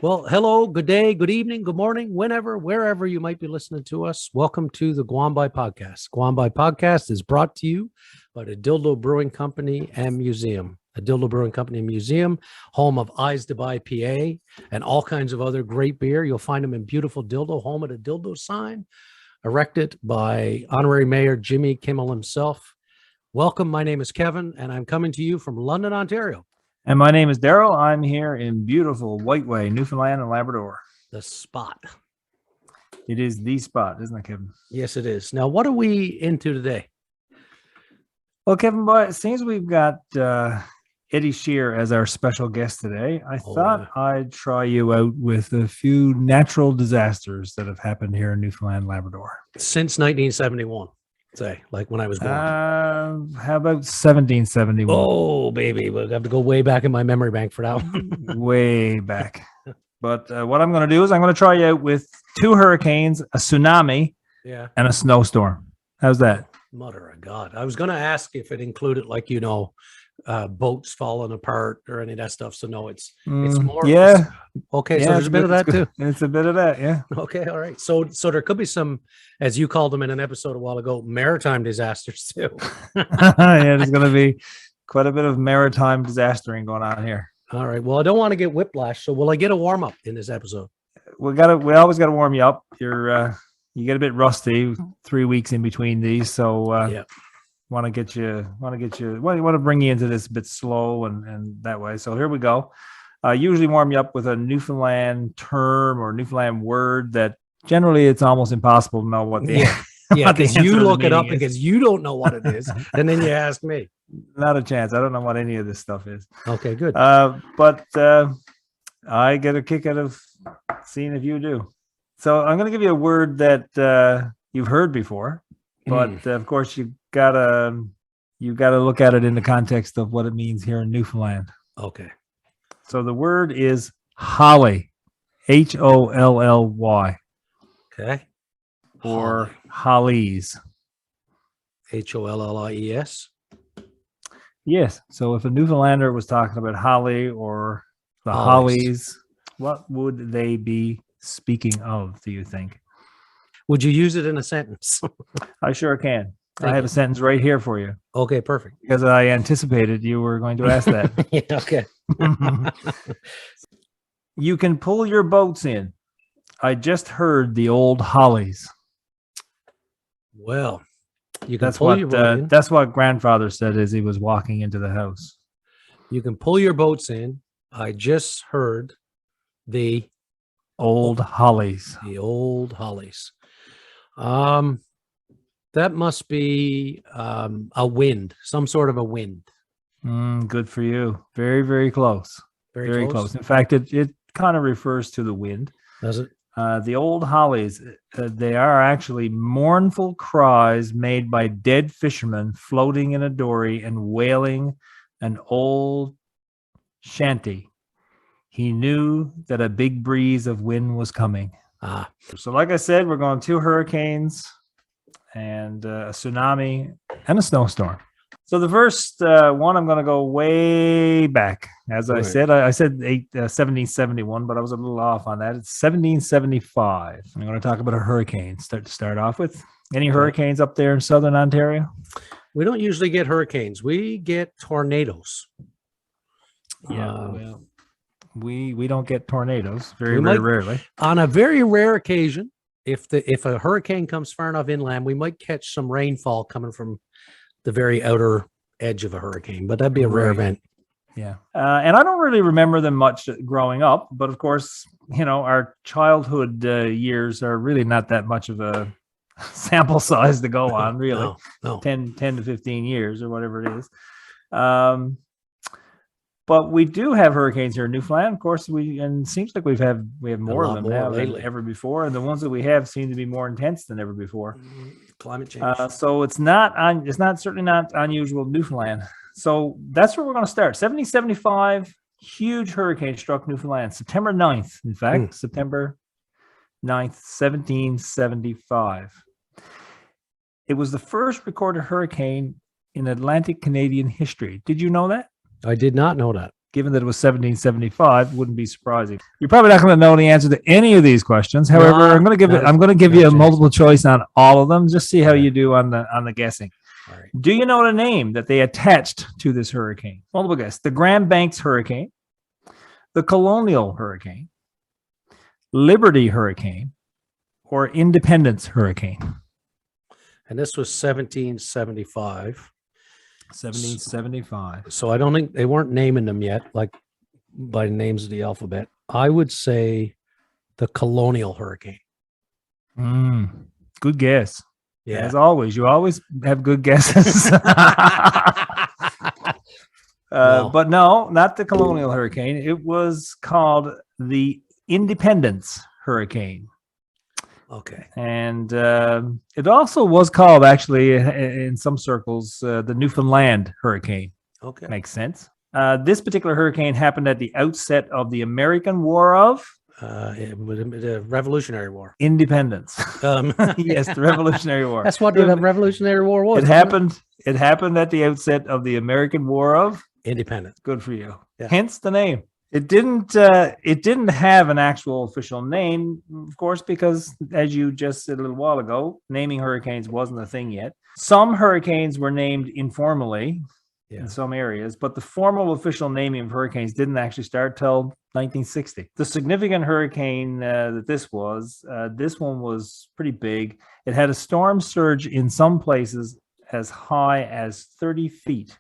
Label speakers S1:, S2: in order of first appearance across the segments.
S1: Well, hello, good day, good evening, good morning, whenever, wherever you might be listening to us. Welcome to the Guan By Podcast. Guan By Podcast is brought to you by the Dildo Brewing Company and Museum. The Dildo Brewing Company and Museum, home of Eyes to Buy PA and all kinds of other great beer. You'll find them in beautiful Dildo, home of a Dildo sign, erected by Honorary Mayor Jimmy Kimmel himself. Welcome, my name is Kevin, and I'm coming to you from London, Ontario.
S2: And my name is Darryl. I'm here in beautiful Whiteway, Newfoundland and Labrador.
S1: The spot.
S2: It is the spot, isn't it, Kevin?
S1: Yes, it is. Now, what are we into today?
S2: Well, Kevin, but it seems we've got Eddie Scheerr as our special guest today. I thought I'd try you out with a few natural disasters that have happened here in Newfoundland and Labrador.
S1: Since 1971. Say, like when I was born.
S2: How about 1771?
S1: Oh, baby. We'll have to go way back in my memory bank for that one.
S2: Way back. But what I'm going to do is I'm going to try you out with two hurricanes, a tsunami, and a snowstorm. How's that?
S1: Mother of God. I was going to ask if it included, like, boats falling apart or any of that stuff. So no, it's more.
S2: Yeah.
S1: Okay. So there's a bit of that too.
S2: It's a bit of that. Yeah.
S1: Okay. All right. So there could be some, as you called them in an episode a while ago, maritime disasters too.
S2: Yeah. There's going to be quite a bit of maritime disastering going on here.
S1: All right. Well, I don't want to get whiplash. So will I get a warm up in this episode?
S2: We always got to warm you up. You get a bit rusty 3 weeks in between these. So, want to bring you into this a bit slow and that way. So here we go. Usually warm you up with a Newfoundland term or Newfoundland word that generally it's almost impossible to know what the
S1: because you look it up because you don't know what it is, and then you ask me.
S2: Not a chance. I don't know what any of this stuff is.
S1: Okay, good.
S2: But I get a kick out of seeing if you do. So I'm going to give you a word that you've heard before, but of course you gotta look at it in the context of what it means here in Newfoundland.
S1: Okay.
S2: So the word is holly, Holly.
S1: Okay.
S2: Or hollies,
S1: Hollies.
S2: Yes. So if a Newfoundlander was talking about holly or the hollies, what would they be speaking of, do you think?
S1: Would you use it in a sentence?
S2: I sure can. I have a sentence right here for you.
S1: Okay, perfect.
S2: Because I anticipated you were going to ask that.
S1: Yeah, okay.
S2: You can pull your boats in. I just heard the old hollies.
S1: Well, you can pull your boat in.
S2: That's what grandfather said as he was walking into the house.
S1: You can pull your boats in. I just heard the
S2: old hollies.
S1: The old hollies. That must be a wind, some sort of a wind.
S2: Good for you. Very, very close. Very close. In fact, it kind of refers to the wind.
S1: Does it?
S2: The old hollies, they are actually mournful cries made by dead fishermen floating in a dory and wailing an old shanty. He knew that a big breeze of wind was coming. So like I said, we're going 2 hurricanes and a tsunami and a snowstorm. So the first one, I'm going to go way back. As I said, I said 1771, but I was a little off on that. It's 1775. I'm going to talk about a hurricane. Start off with. Any hurricanes up there in southern Ontario?
S1: We don't usually get hurricanes. We get tornadoes.
S2: Yeah, we don't get tornadoes very rarely.
S1: On a very rare occasion, if a hurricane comes far enough inland, we might catch some rainfall coming from the very outer edge of a hurricane, but that'd be a rare event.
S2: Yeah. And I don't really remember them much growing up, but of course, our childhood years are really not that much of a sample size to go on, really.
S1: No.
S2: 10 to 15 years or whatever it is. But we do have hurricanes here in Newfoundland. Of course, it seems like we have more of them now than ever before, and the ones that we have seem to be more intense than ever before.
S1: Climate change.
S2: So it's certainly not unusual in Newfoundland. So that's where we're going to start. 1775, huge hurricane struck Newfoundland. September 9th, in fact, September 9th, 1775. It was the first recorded hurricane in Atlantic Canadian history. Did you know that?
S1: I did not know that.
S2: given that it was 1775, wouldn't be surprising. You're probably not going to know the answer to any of these questions. However, I'm going to give you a multiple choice on all of them. Just see how you do on the guessing.
S1: All right.
S2: Do you know the name that they attached to this hurricane? Multiple guess. The Grand Banks Hurricane, the Colonial Hurricane, Liberty Hurricane, or Independence Hurricane?
S1: And this was 1775.
S2: 1775.
S1: So I don't think they weren't naming them yet, like by names of the alphabet. I would say the Colonial Hurricane.
S2: Good guess.
S1: Yeah.
S2: As always, you always have good guesses. But no, not the Colonial Hurricane. It was called the Independence Hurricane.
S1: Okay.
S2: And it also was called, actually, in some circles, the Newfoundland Hurricane.
S1: Okay.
S2: Makes sense. This particular hurricane happened at the outset of the American War of
S1: The Revolutionary War.
S2: Independence. Yes, the Revolutionary War.
S1: That's what the Revolutionary War was.
S2: It happened. It happened at the outset of the American War of
S1: Independence.
S2: Good for you.
S1: Yeah.
S2: Hence the name. It didn't have an actual official name, of course, because as you just said a little while ago, naming hurricanes wasn't a thing yet. Some hurricanes were named informally in some areas, but the formal official naming of hurricanes didn't actually start till 1960. The significant hurricane that this one was pretty big. It had a storm surge in some places as high as 30 feet.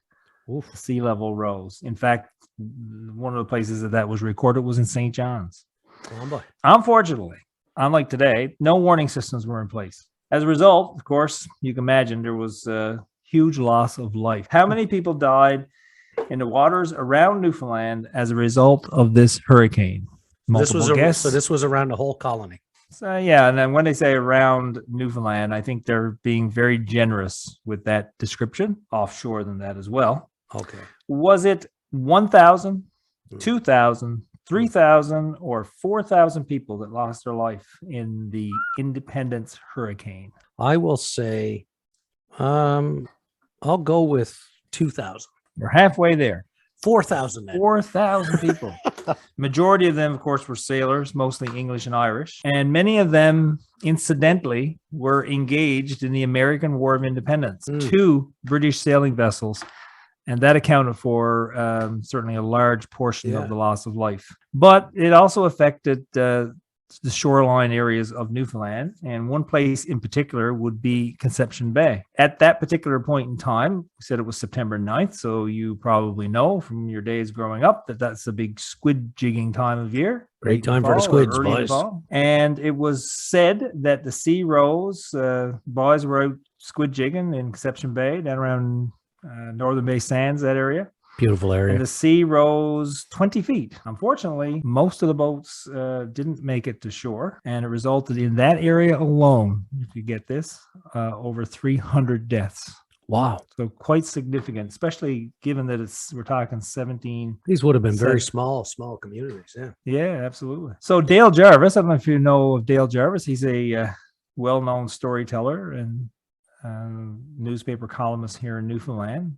S1: Oof.
S2: Sea level rose. In fact, one of the places that was recorded was in St. John's.
S1: Oh, boy.
S2: Unfortunately, unlike today, no warning systems were in place. As a result, of course, you can imagine there was a huge loss of life. How many people died in the waters around Newfoundland as a result of this hurricane?
S1: This was around the whole colony.
S2: So, yeah, and then when they say around Newfoundland, I think they're being very generous with that description, offshore than that as well.
S1: Okay.
S2: Was it 1,000, 2,000, 3,000, or 4,000 people that lost their life in the Independence Hurricane?
S1: I will say, I'll go with 2,000.
S2: We're halfway there.
S1: 4,000.
S2: 4,000 people. Majority of them, of course, were sailors, mostly English and Irish. And many of them, incidentally, were engaged in the American War of Independence. 2 British sailing vessels. And that accounted for certainly a large portion of the loss of life. But it also affected the shoreline areas of Newfoundland. And one place in particular would be Conception Bay. At that particular point in time, we said it was September 9th. So you probably know from your days growing up that that's a big squid jigging time of year.
S1: Great time for the squids, boys.
S2: And it was said that the sea rose. Boys were out squid jigging in Conception Bay, down around Northern Bay Sands, that area.
S1: Beautiful area.
S2: And the sea rose 20 feet. Unfortunately, most of the boats didn't make it to shore, and it resulted in that area alone, if you get this, over 300 deaths.
S1: Wow.
S2: So quite significant, especially given that we're talking 17.
S1: These would have been very small communities. Yeah.
S2: Yeah, absolutely. So Dale Jarvis, I don't know if you know of Dale Jarvis. He's a well-known storyteller and newspaper columnist here in Newfoundland,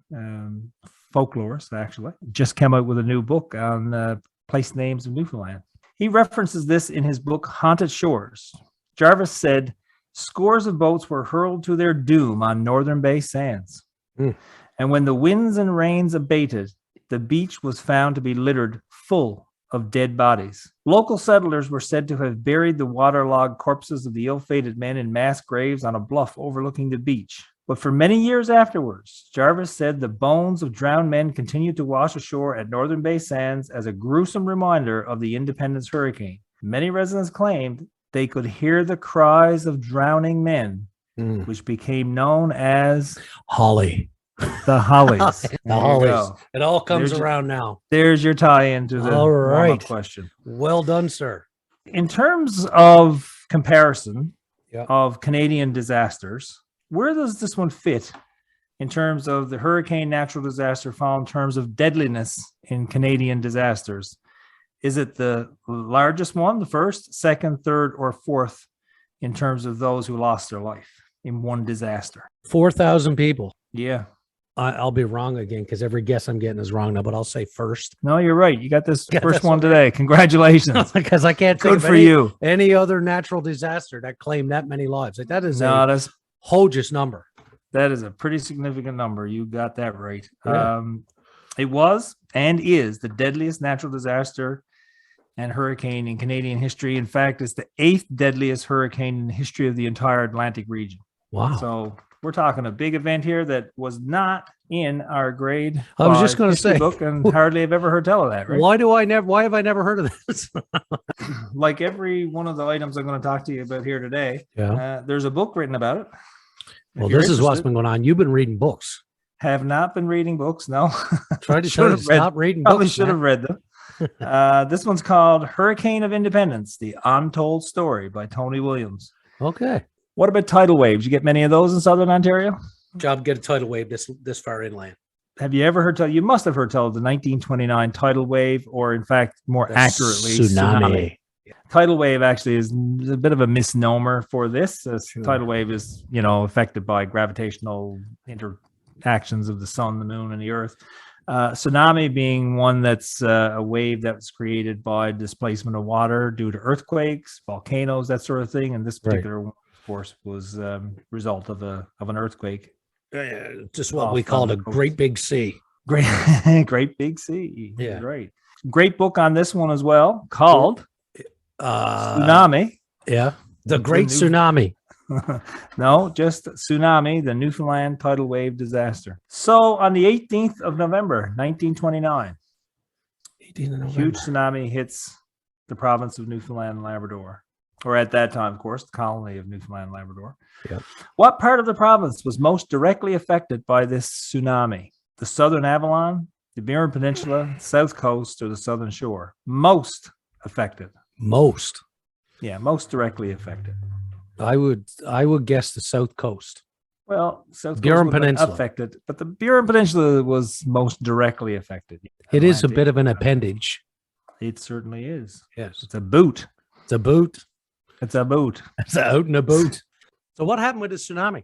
S2: folklorist actually, just came out with a new book on place names of Newfoundland. He references this in his book Haunted Shores. Jarvis said, scores of boats were hurled to their doom on Northern Bay Sands. And when the winds and rains abated, the beach was found to be littered full of dead bodies. Local settlers were said to have buried the waterlogged corpses of the ill-fated men in mass graves on a bluff overlooking the beach. But for many years afterwards, Jarvis said the bones of drowned men continued to wash ashore at Northern Bay Sands as a gruesome reminder of the Independence Hurricane. Many residents claimed they could hear the cries of drowning men, which became known as
S1: Holly.
S2: The Hollies.
S1: The Hollies. It all comes around now.
S2: There's your tie-in to the question.
S1: Well done, sir.
S2: In terms of comparison of Canadian disasters, where does this one fit in terms of the hurricane natural disaster fall in terms of deadliness in Canadian disasters? Is it the largest one, the first, second, third, or fourth in terms of those who lost their life in one disaster?
S1: 4,000 people.
S2: Yeah.
S1: I'll be wrong again because every guess I'm getting is wrong now, but I'll say first.
S2: No, you're right. You got this
S1: Yeah,
S2: first
S1: that's
S2: one
S1: okay.
S2: today. Congratulations.
S1: Because I can't think
S2: Good
S1: of
S2: for you.
S1: any other natural disaster that claimed that many lives. Like that is
S2: No,
S1: a
S2: that's
S1: Hodges number.
S2: that is a pretty significant number. You got that right.
S1: Yeah.
S2: It was and is the deadliest natural disaster and hurricane in Canadian history. In fact, it's the 8th deadliest hurricane in the history of the entire Atlantic region.
S1: Wow.
S2: So we're talking a big event here that was not in our grade.
S1: I was just
S2: 5
S1: going to
S2: history
S1: say,
S2: book, and hardly have ever heard tell of that, right?
S1: why have I never heard of this?
S2: Like every one of the items I'm going to talk to you about here today,
S1: Yeah.
S2: there's a book written about it.
S1: Well,
S2: If you're
S1: this is what's
S2: interested.
S1: been going on. You've been reading books.
S2: Have not been reading books. No,
S1: Try to
S2: Should have
S1: stop reading
S2: Probably
S1: books.
S2: should have read them. This one's called Hurricane of Independence, The Untold Story by Tony Williams.
S1: Okay.
S2: What about tidal waves? You get many of those in Southern Ontario?
S1: Job get a tidal wave this far inland.
S2: Have you ever heard tell? You must have heard tell of the 1929 tidal wave, or in fact, more
S1: The
S2: accurately,
S1: tsunami.
S2: Tidal wave actually is a bit of a misnomer for this.
S1: Sure.
S2: Tidal wave is, affected by gravitational interactions of the sun, the moon, and the earth. Tsunami being one that's a wave that was created by displacement of water due to earthquakes, volcanoes, that sort of thing. And this particular one, of course, was result of an earthquake.
S1: Just what we called a great big sea.
S2: Great big sea.
S1: Yeah.
S2: Right. Great book on this one as well, called Tsunami.
S1: Yeah. The Great Tsunami.
S2: No, just Tsunami, the Newfoundland tidal wave disaster. So on the 18th of November, 1929, huge tsunami hits the province of Newfoundland and Labrador, or at that time, of course, the colony of Newfoundland and Labrador.
S1: Yep.
S2: What part of the province was most directly affected by this tsunami? The Southern Avalon, the Burin Peninsula, South Coast, or the Southern Shore? Most affected.
S1: Most.
S2: Yeah, most directly affected.
S1: I would guess the South Coast.
S2: Well, South
S1: Burin
S2: Coast would have been
S1: Peninsula.
S2: affected, but the Burin Peninsula was most directly affected.
S1: It is a
S2: Atlantic.
S1: bit of an appendage.
S2: It certainly is.
S1: Yes.
S2: It's a boot.
S1: It's a boot.
S2: It's a boot.
S1: It's out in a boot. So what happened with the tsunami?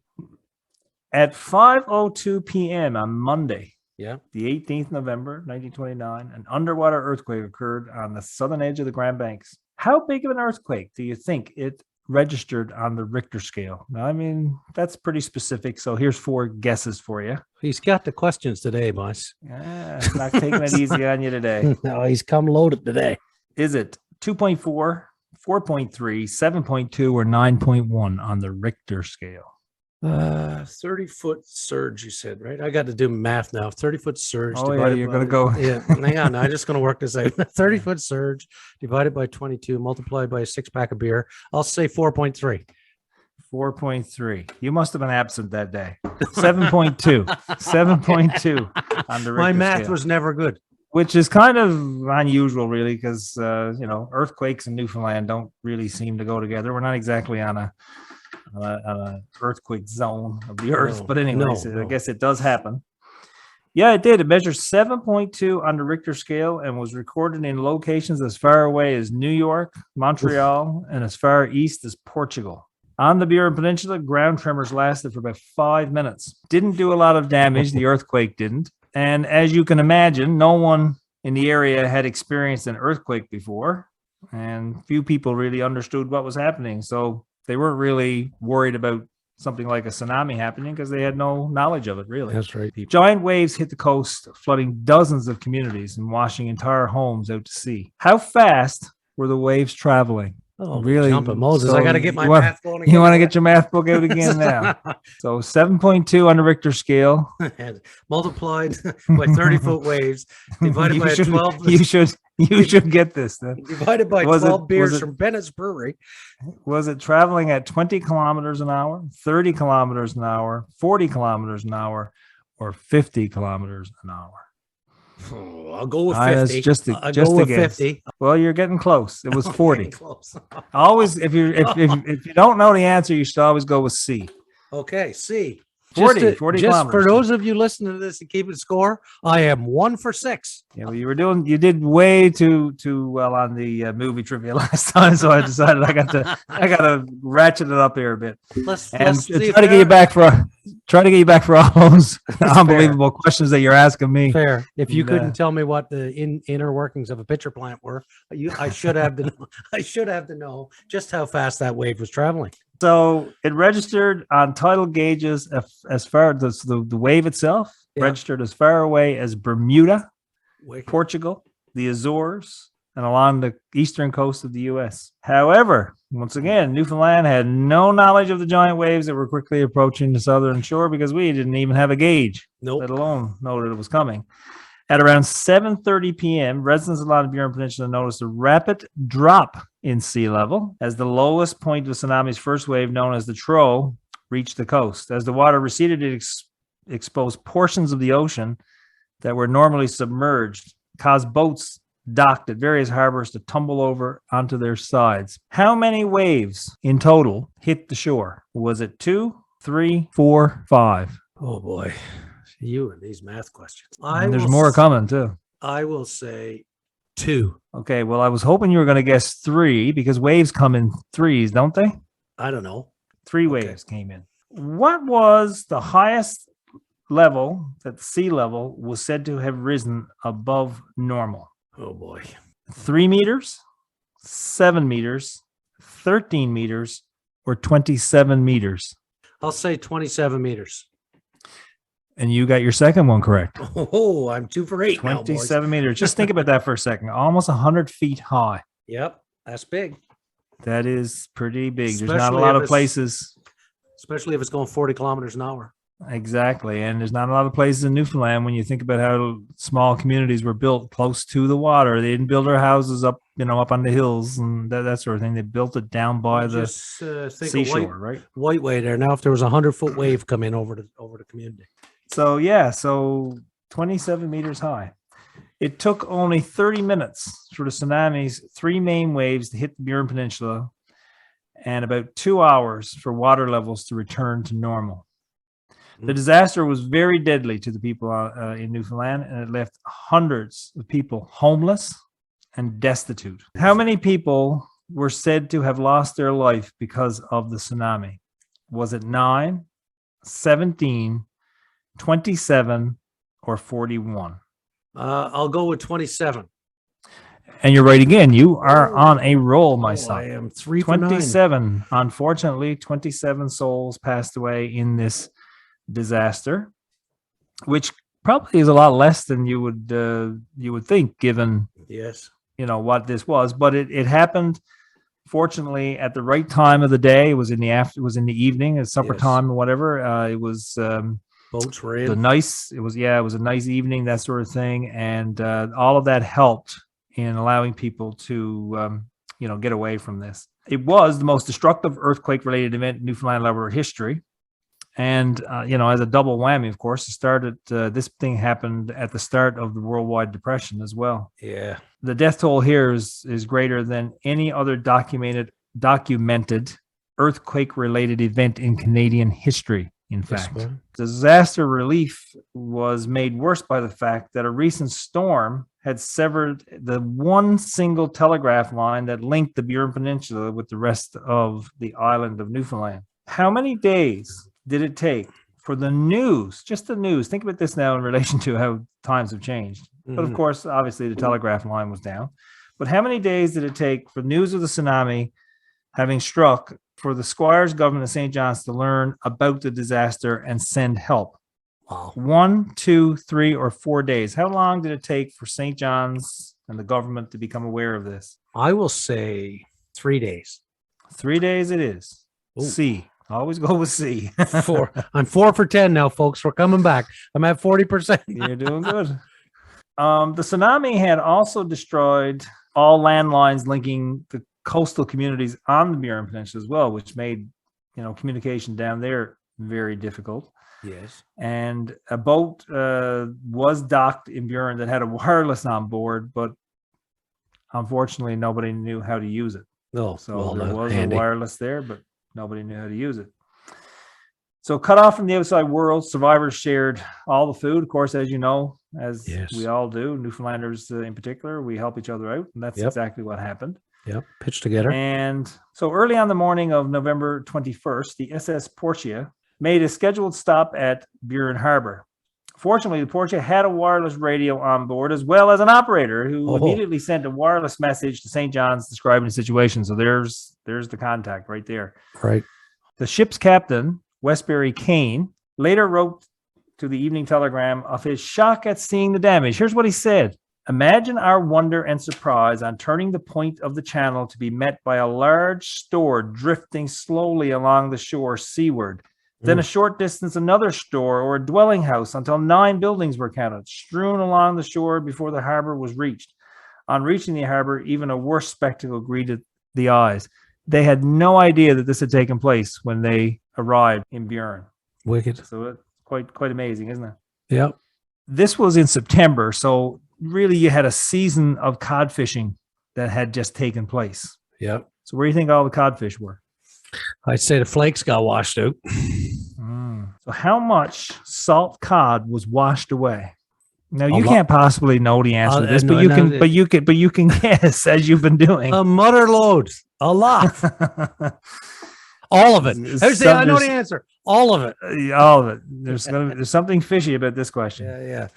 S2: At 5:02 p.m. on Monday,
S1: Yeah.
S2: the 18th November, 1929, an underwater earthquake occurred on the southern edge of the Grand Banks. How big of an earthquake do you think it registered on the Richter scale? Now, I mean, that's pretty specific. So here's 4 guesses for you.
S1: He's got the questions today, boss.
S2: Yeah, I'm not taking it easy on you today.
S1: No, he's come loaded today.
S2: Is it 2.4, 4.3, 7.2, or 9.1 on the Richter scale?
S1: 30-foot surge, you said, right? I got to do math now. 30-foot surge.
S2: Oh, yeah,
S1: divided
S2: you're
S1: by-
S2: going to go.
S1: Yeah, hang on. I'm just going to work this out. 30-foot surge divided by 22, multiplied by a 6-pack of beer. I'll say 4.3.
S2: 4.3. You must have been absent that day. 7.2. 7.2 on the Richter
S1: My math
S2: scale,
S1: was never good.
S2: which is kind of unusual, really, because earthquakes in Newfoundland don't really seem to go together. We're not exactly on a earthquake zone of the earth,
S1: No,
S2: but anyways,
S1: no.
S2: I guess it does happen. Yeah, it did. It measured 7.2 on the Richter scale and was recorded in locations as far away as New York, Montreal, and as far east as Portugal. On the Burin Peninsula, ground tremors lasted for about 5 minutes. Didn't do a lot of damage. The earthquake didn't. And as you can imagine, no one in the area had experienced an earthquake before, and few people really understood what was happening. So they weren't really worried about something like a tsunami happening because they had no knowledge of it, really.
S1: That's right.
S2: Giant waves hit the coast, flooding dozens of communities and washing entire homes out to sea. How fast were the waves traveling?
S1: Oh,
S2: Really?
S1: Jumping Moses.
S2: So
S1: I got to get my
S2: you want-
S1: math going again.
S2: You want to get your math book out again now? So 7.2 on the Richter scale.
S1: And multiplied by 30-foot waves, divided
S2: You
S1: by
S2: should-
S1: 12.
S2: You should get this then.
S1: Divided by
S2: Was it-
S1: 12 beers
S2: was it-
S1: from Bennett's Brewery.
S2: Was it traveling at 20 kilometers an hour, 30 kilometers an hour, 40 kilometers an hour, or 50 kilometers an hour?
S1: Oh, I'll go with
S2: That's
S1: 50.
S2: just a-
S1: I'll
S2: just
S1: go
S2: a
S1: with
S2: guess.
S1: 50.
S2: Well, you're getting close. It was
S1: I'm
S2: 40.
S1: getting close.
S2: Always, if you don't know the answer, you should always go with C.
S1: Okay, C.
S2: 40
S1: just
S2: kilometers.
S1: for those of you listening to this and keeping score, I am 1 for 6.
S2: Yeah, well, you did way too well on the movie trivia last time, so I decided I got to ratchet it up here a bit
S1: Let's
S2: try
S1: see
S2: to get you back for all those unbelievable questions that you're asking me.
S1: Fair. If you
S2: And,
S1: couldn't tell me what the inner workings of a pitcher plant were, I should have to know. I should have to know just how fast that wave was traveling.
S2: So it registered on tidal gauges as far as the wave itself registered as far away as Bermuda, Portugal, the Azores, and along the eastern coast of the U.S. However, once again, Newfoundland had no knowledge of the giant waves that were quickly approaching the southern shore because we didn't even have a gauge, let alone know that it was coming. At around 7:30 p.m., residents along the Burin Peninsula noticed a rapid drop in sea level as the lowest point of the tsunami's first wave, known as the Tro, reached the coast. As the water receded, it exposed portions of the ocean that were normally submerged, caused boats docked at various harbors to tumble over onto their sides. How many waves in total hit the shore? Was it 2, 3, 4, 5?
S1: Oh boy. You and these math questions.
S2: And there's more coming too.
S1: I will say 2.
S2: Okay, well, I was hoping you were going to guess 3 because waves come in threes, don't they?
S1: I don't know.
S2: 3 waves came in. What was the highest level that sea level was said to have risen above normal?
S1: Oh boy.
S2: 3 meters, 7 meters, 13 meters, or 27 meters?
S1: I'll say 27 meters.
S2: And you got your second one correct.
S1: Oh, I'm 2 for 8 now, boys.
S2: 27 meters. Just think about that for a second. Almost 100 feet high.
S1: Yep, that's big.
S2: That is pretty big. There's not a
S1: Especially
S2: lot
S1: if
S2: of places.
S1: Especially if it's going 40 kilometers an hour.
S2: Exactly. And there's not a lot of places in Newfoundland when you think about how small communities were built close to the water. They didn't build their houses up, up on the hills and that sort of thing. They built it down by the seashore, right?
S1: White way there. Now, if there was 100-foot wave come in over the community.
S2: So 27 meters high. It took only 30 minutes for the tsunami's 3 main waves to hit the Burin Peninsula and about 2 hours for water levels to return to normal. The disaster was very deadly to the people in Newfoundland, and it left hundreds of people homeless and destitute. How many people were said to have lost their life because of the tsunami? Was it 9, 17, 27, or 41?
S1: I'll go with 27.
S2: And you're right again. You are on a roll, my son.
S1: I am 3 for
S2: 27. Unfortunately, 27 souls passed away in this disaster, which probably is a lot less than you would think, given what this was. But it happened, fortunately, at the right time of the day. It was in the evening, at supper time or whatever. It was
S1: boats were in.
S2: It was a nice evening, that sort of thing, and all of that helped in allowing people to get away from this. It was the most destructive earthquake-related event in Newfoundland and Labrador history. And, as a double whammy, of course, this thing happened at the start of the worldwide depression as well.
S1: Yeah.
S2: The death toll here is greater than any other documented earthquake-related event in Canadian history, in fact. Disaster relief was made worse by the fact that a recent storm had severed the one single telegraph line that linked the Burin Peninsula with the rest of the island of Newfoundland. How many days did it take for the news, just the news? Think about this now in relation to how times have changed. But of course, obviously, the telegraph line was down. But how many days did it take for news of the tsunami having struck for the Squires government of St. John's to learn about the disaster and send help?
S1: Wow.
S2: 1, 2, 3, or 4 days. How long did it take for St. John's and the government to become aware of this?
S1: I will say 3 days.
S2: 3 days it is.
S1: Ooh.
S2: C. Always go with C.
S1: 4. I'm 4 for 10 now, folks. We're coming back. I'm at 40%.
S2: You're doing good. The tsunami had also destroyed all landlines linking the coastal communities on the Burin Peninsula as well, which made communication down there very difficult.
S1: Yes.
S2: And a boat was docked in Burin that had a wireless on board, but unfortunately nobody knew how to use it.
S1: No,
S2: So there was a wireless there, but nobody knew how to use it. So cut off from the outside world, survivors shared all the food, of course, as you know, as we all do. Newfoundlanders in particular, we help each other out, and that's exactly what happened.
S1: Yep, pitched together.
S2: And so early on the morning of November 21st, the SS Portia made a scheduled stop at Buren Harbor. Fortunately, the Portia had a wireless radio on board, as well as an operator who immediately sent a wireless message to St. John's describing the situation. So there's the contact right there.
S1: Right.
S2: The ship's captain, Westbury Kane, later wrote to the Evening Telegram of his shock at seeing the damage. Here's what he said. Imagine our wonder and surprise on turning the point of the channel to be met by a large store drifting slowly along the shore seaward. Then a short distance, another store or a dwelling house until 9 buildings were counted, strewn along the shore before the harbor was reached. On reaching the harbor, even a worse spectacle greeted the eyes. They had no idea that this had taken place when they arrived in Buren.
S1: Wicked.
S2: So it's quite amazing, isn't it?
S1: Yep.
S2: This was in September, so really you had a season of cod fishing that had just taken place.
S1: Yep.
S2: So where do you think all the codfish were?
S1: I'd say the flakes got washed out.
S2: So how much salt cod was washed away? Now you can't possibly know the answer to this, but you can guess as you've been doing.
S1: A mother load, a lot, all of it. I know the answer. All of it.
S2: All of it. There's something fishy about this question.
S1: Yeah.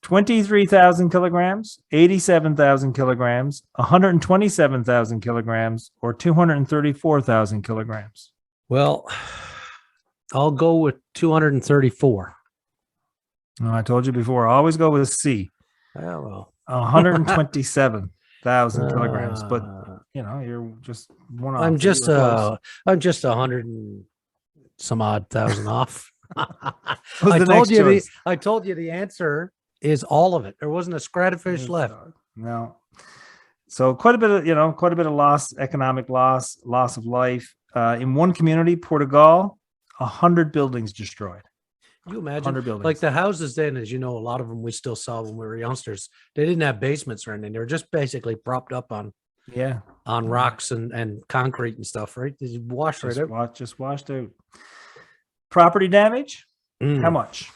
S2: 23,000 kilograms, 87,000 kilograms, 127,000 kilograms, or 234,000 kilograms.
S1: Well, I'll go with 234.
S2: I told you before, I always go with C.
S1: Oh, well.
S2: 127,000 kilograms, but you're just one off.
S1: I'm just 100 and some odd thousand off. I told you the answer is all of it. There wasn't a scrap of fish left.
S2: No. So quite a bit of loss, economic loss of life. In one community, Portugal, 100 buildings destroyed.
S1: Can you imagine? Like the houses then, as you know, a lot of them we still saw when we were youngsters. They didn't have basements or anything. They were just basically propped up on rocks and concrete and stuff, right? They washed right out.
S2: Just washed out. Property damage? How much?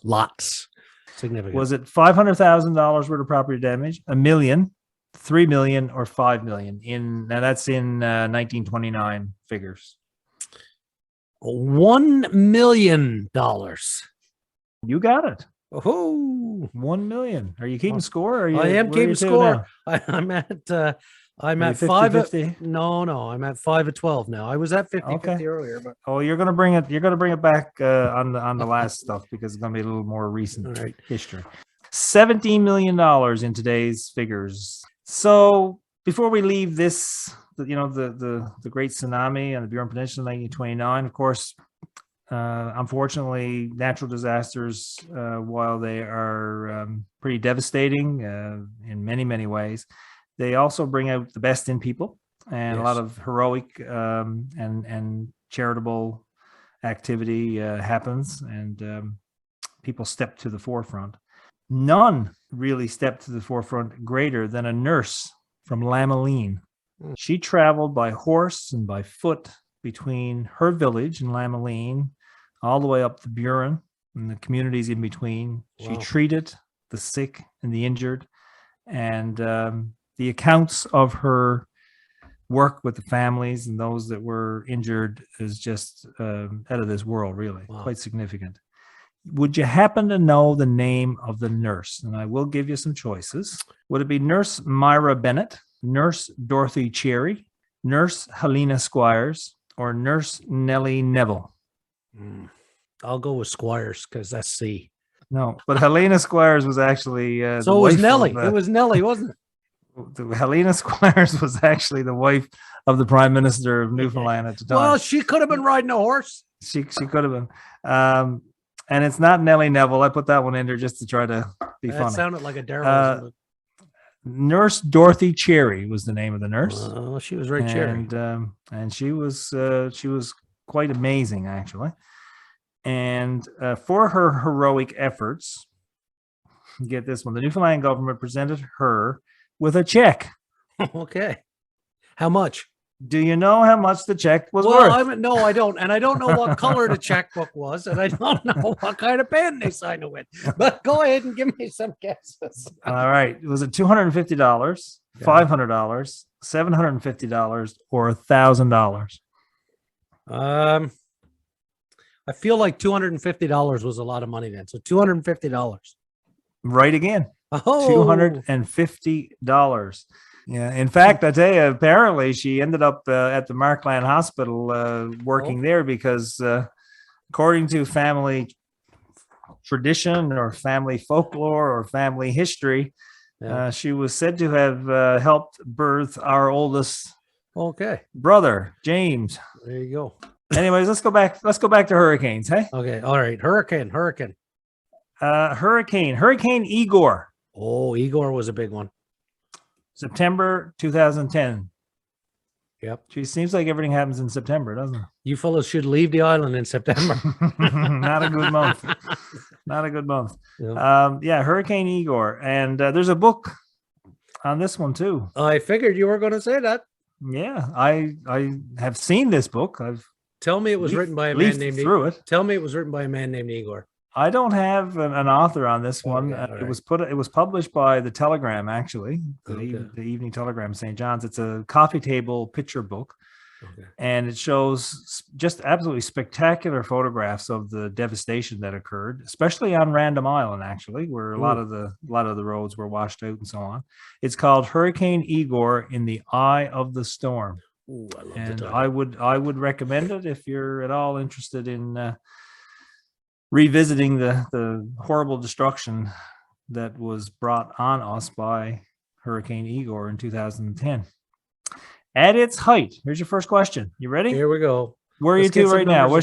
S1: Lots. Significant.
S2: Was it $500,000 worth of property damage, $1 million, $3 million, or $5 million? Now that's in 1929 figures.
S1: $1 million.
S2: You got it.
S1: Oh,
S2: 1 million. Are you keeping score?
S1: I am keeping score. I'm at 5. No, I'm at 5 of 12 now. I was at 50 earlier, but
S2: you're gonna bring it back on the last stuff because it's gonna be a little more recent history. $17 million in today's figures. So before we leave this, the great tsunami on the Buren Peninsula in 1929, of course, unfortunately, natural disasters, while they are pretty devastating in many ways, they also bring out the best in people, and a lot of heroic and charitable activity happens, and people step to the forefront. None really stepped to the forefront greater than a nurse from Lameline. She traveled by horse and by foot between her village in Lameline all the way up the Buren and the communities in between. Wow. She treated the sick and the injured, and the accounts of her work with the families and those that were injured is just out of this world, really. Wow. Quite significant. Would you happen to know the name of the nurse? And I will give you some choices. Would it be Nurse Myra Bennett, Nurse Dorothy Cherry, Nurse Helena Squires, or Nurse Nellie Neville?
S1: I'll go with Squires because that's C.
S2: No, but Helena Squires was actually
S1: so it was Nellie. It was Nellie, wasn't it?
S2: Helena Squires was actually the wife of the Prime Minister of Newfoundland at the time.
S1: Well, she could have been riding a horse.
S2: She could have been. And it's not Nellie Neville. I put that one in there just to try to be funny.
S1: That sounded like a Darryl.
S2: Nurse Dorothy Cherry was the name of the nurse.
S1: Oh, she was very cherry.
S2: And she was quite amazing, actually. And for her heroic efforts, get this one, the Newfoundland government presented her with a check.
S1: Okay. How much?
S2: Do you know how much the check was
S1: Well,
S2: worth?
S1: no, I don't. And I don't know what color the checkbook was. And I don't know what kind of pen they signed it with. But go ahead and give me some guesses.
S2: All right. Was it $250, $500, $750, or $1,000?
S1: I feel like $250 was a lot of money then. So $250.
S2: Right again.
S1: Oh,
S2: $250. Yeah. In fact, I tell you, apparently she ended up at the Markland Hospital working there because according to family tradition or family folklore or family history, she was said to have helped birth our oldest brother, James.
S1: There you go.
S2: Anyways, let's go back to hurricanes, hey?
S1: Okay. All right. Hurricane.
S2: Hurricane Igor.
S1: Oh, Igor was a big one.
S2: September 2010.
S1: Yep.
S2: Geez, seems like everything happens in September, doesn't it?
S1: You fellas should leave the island in September.
S2: Not a good month. Not a good month.
S1: Yeah.
S2: Hurricane Igor. And there's a book on this one too.
S1: I figured you were going to say that.
S2: Yeah, I have seen this book.
S1: Tell me it was written by a man named
S2: Igor.
S1: Tell me it was written by a man named Igor.
S2: I don't have an author on this one.
S1: Okay,
S2: It was published by the Telegram, actually, the Evening Telegram, St. John's. It's a coffee table picture book, and it shows just absolutely spectacular photographs of the devastation that occurred, especially on Random Island, actually, where a lot of the roads were washed out and so on. It's called Hurricane Igor in the Eye of the Storm.
S1: Ooh, I love
S2: and
S1: the
S2: I would recommend it if you're at all interested in revisiting the horrible destruction that was brought on us by Hurricane Igor in 2010. At its height, here's your first question. You ready?
S1: Here we go.
S2: Where are you to right now? Where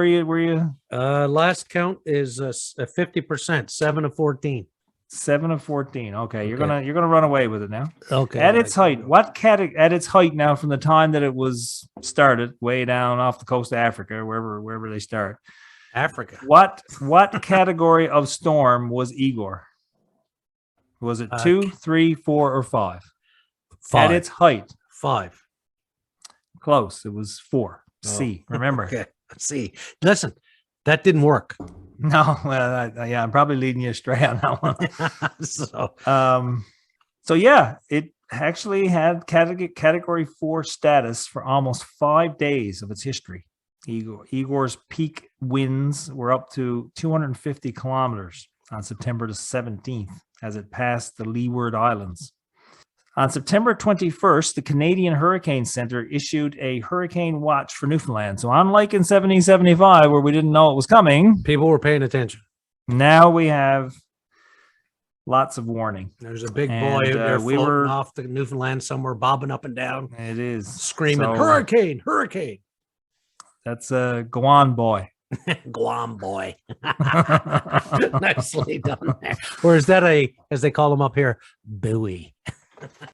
S2: you?
S1: Last count is 50%, 7 of 14.
S2: 7 of 14. Okay, you're gonna run away with it now.
S1: Okay.
S2: At its height, at its height now from the time that it was started, way down off the coast of Africa, wherever they start.
S1: Africa.
S2: What category of storm was Igor? Was it 2, 3, 4, or 5?
S1: 5.
S2: At its height.
S1: 5.
S2: Close. It was 4. C. Remember.
S1: Okay. C. Listen, that didn't work.
S2: No. Well, I'm probably leading you astray on that one. So yeah, it actually had category 4 status for almost 5 days of its history. Igor's peak winds were up to 250 kilometers on September the 17th as it passed the Leeward Islands. On September 21st, the Canadian Hurricane Center issued a hurricane watch for Newfoundland. So unlike in 1775, where we didn't know it was coming,
S1: people were paying attention.
S2: Now we have lots of warning.
S1: There's a big boy out there floating off the Newfoundland somewhere, bobbing up and down.
S2: It is.
S1: Screaming, hurricane, hurricane.
S2: That's a Guan boy.
S1: Guam boy. Nicely done there. Or is that as they call them up here, buoy?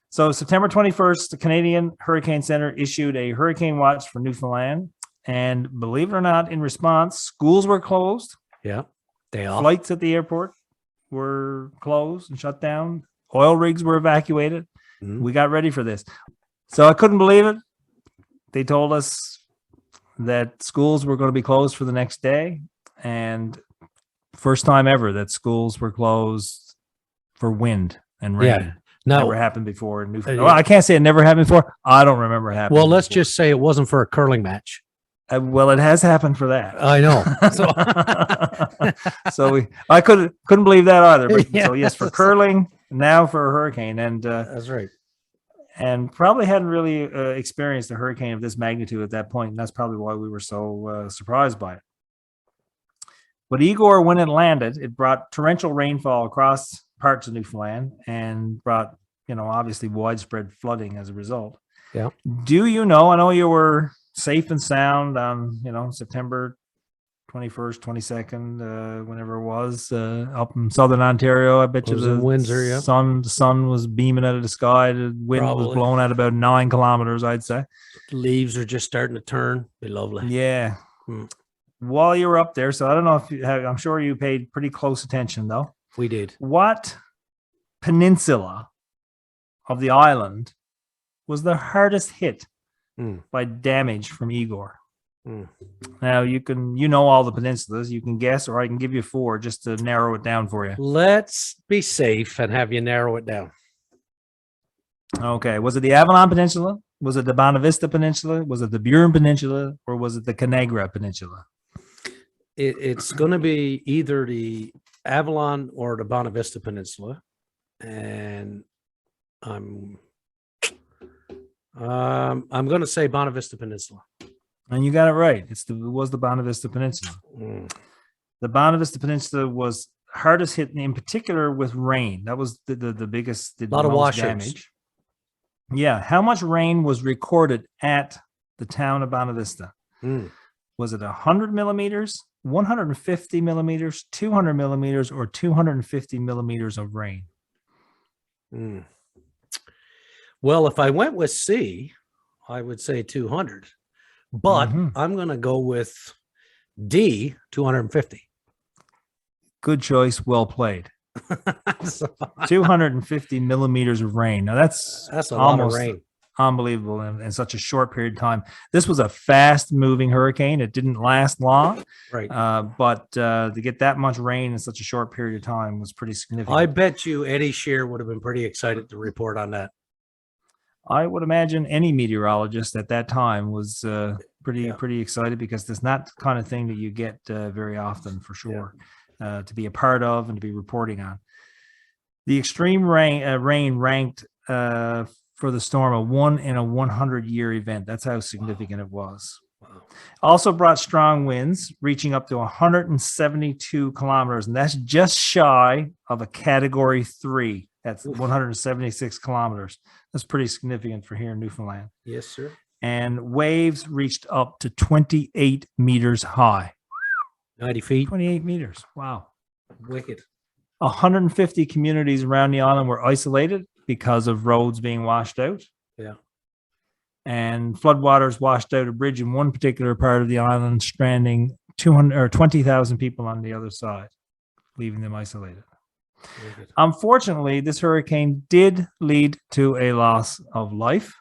S2: So September 21st, the Canadian Hurricane Center issued a hurricane watch for Newfoundland. And believe it or not, in response, schools were closed.
S1: Yeah.
S2: Flights at the airport were closed and shut down. Oil rigs were evacuated. Mm-hmm. We got ready for this. So I couldn't believe it. They told us that schools were going to be closed for the next day. And first time ever that schools were closed for wind and rain.
S1: Yeah. No,
S2: never happened before in Newfoundland. Well, I can't say it never happened before. I don't remember happening.
S1: Well, let's just say it wasn't for a curling match.
S2: Well, it has happened for that.
S1: I know.
S2: So I couldn't believe that either. But, so yes, for curling, now for a hurricane, and
S1: that's right.
S2: And probably hadn't really experienced a hurricane of this magnitude at that point, and that's probably why we were so surprised by it. But Igor, when it landed, it brought torrential rainfall across parts of Newfoundland and brought, obviously widespread flooding as a result.
S1: Yeah.
S2: Do you know? I know you were safe and sound on, September 21st, 22nd, whenever it was, up in southern Ontario. I bet you the
S1: Windsor, yeah.
S2: The sun was beaming out of the sky. The wind was blowing at about 9 kilometers, I'd say.
S1: The leaves are just starting to turn. Be lovely.
S2: Yeah. While you were up there, so I don't know if you have, I'm sure you paid pretty close attention, though.
S1: We did.
S2: What peninsula of the island was the hardest hit
S1: Mm.
S2: by damage from Igor.
S1: Mm.
S2: Now you know all the peninsulas. You can guess, or I can give you 4 just to narrow it down for you.
S1: Let's be safe and have you narrow it down.
S2: Okay. Was it the Avalon Peninsula? Was it the Bonavista Peninsula? Was it the Burin Peninsula? Or was it the Conagra Peninsula?
S1: It's going to be either the Avalon or the Bonavista Peninsula, and I'm going to say Bonavista Peninsula.
S2: And you got it right. It was the Bonavista Peninsula.
S1: Mm.
S2: The Bonavista Peninsula was hardest hit, in particular with rain. That was the biggest, did
S1: A lot
S2: the
S1: of
S2: most
S1: washouts.
S2: damage. Yeah. How much rain was recorded at the town of Bonavista?
S1: Mm.
S2: Was it 100 millimeters, 150 millimeters, 200 millimeters, or 250 millimeters of rain?
S1: Mm. Well, if I went with C, I would say 200, but I'm going to go with D, 250.
S2: Good choice. Well played. 250 millimeters of rain. Now that's
S1: a lot of
S2: almost
S1: rain.
S2: Unbelievable in such a short period of time. This was a fast moving hurricane. It didn't last long,
S1: Right.
S2: But to get that much rain in such a short period of time was pretty significant.
S1: I bet you Eddie Scheerr would have been pretty excited to report on that.
S2: I would imagine any meteorologist at that time was pretty excited, because there's not the kind of thing that you get very often, for sure, to be a part of and to be reporting on. The extreme rain ranked for the storm a 1 in a 100-year event. That's how significant it was.
S1: Wow.
S2: Also brought strong winds reaching up to 172 kilometers, and that's just shy of a Category 3. That's 176 kilometers. That's pretty significant for here in Newfoundland.
S1: Yes, sir.
S2: And waves reached up to 28 meters high.
S1: 90 feet.
S2: 28 meters. Wow.
S1: Wicked.
S2: 150 communities around the island were isolated because of roads being washed out.
S1: Yeah.
S2: And floodwaters washed out a bridge in one particular part of the island, stranding 20,000 people on the other side, leaving them isolated.
S1: Wicked.
S2: Unfortunately, this hurricane did lead to a loss of life.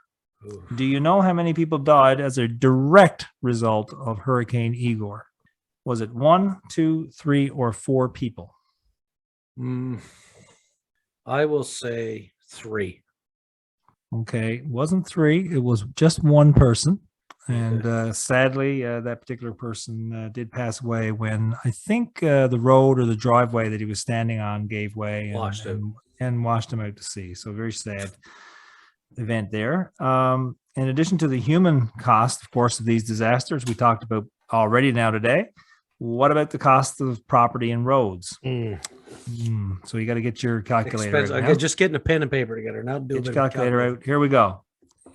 S1: Ooh.
S2: Do you know how many people died as a direct result of Hurricane Igor? Was it 1, 2, 3, or 4 people?
S1: I will say 3.
S2: Okay, it wasn't 3. It was just 1 person. And sadly, that particular person did pass away when I think the road or the driveway that he was standing on gave way and washed him out to sea. So very sad event there. In addition to the human cost, of course, of these disasters we talked about already now today, what about the cost of property and roads? So you got to get your calculator out now.
S1: Just getting a pen and paper together. Now do
S2: Get your calculator out. Here we go.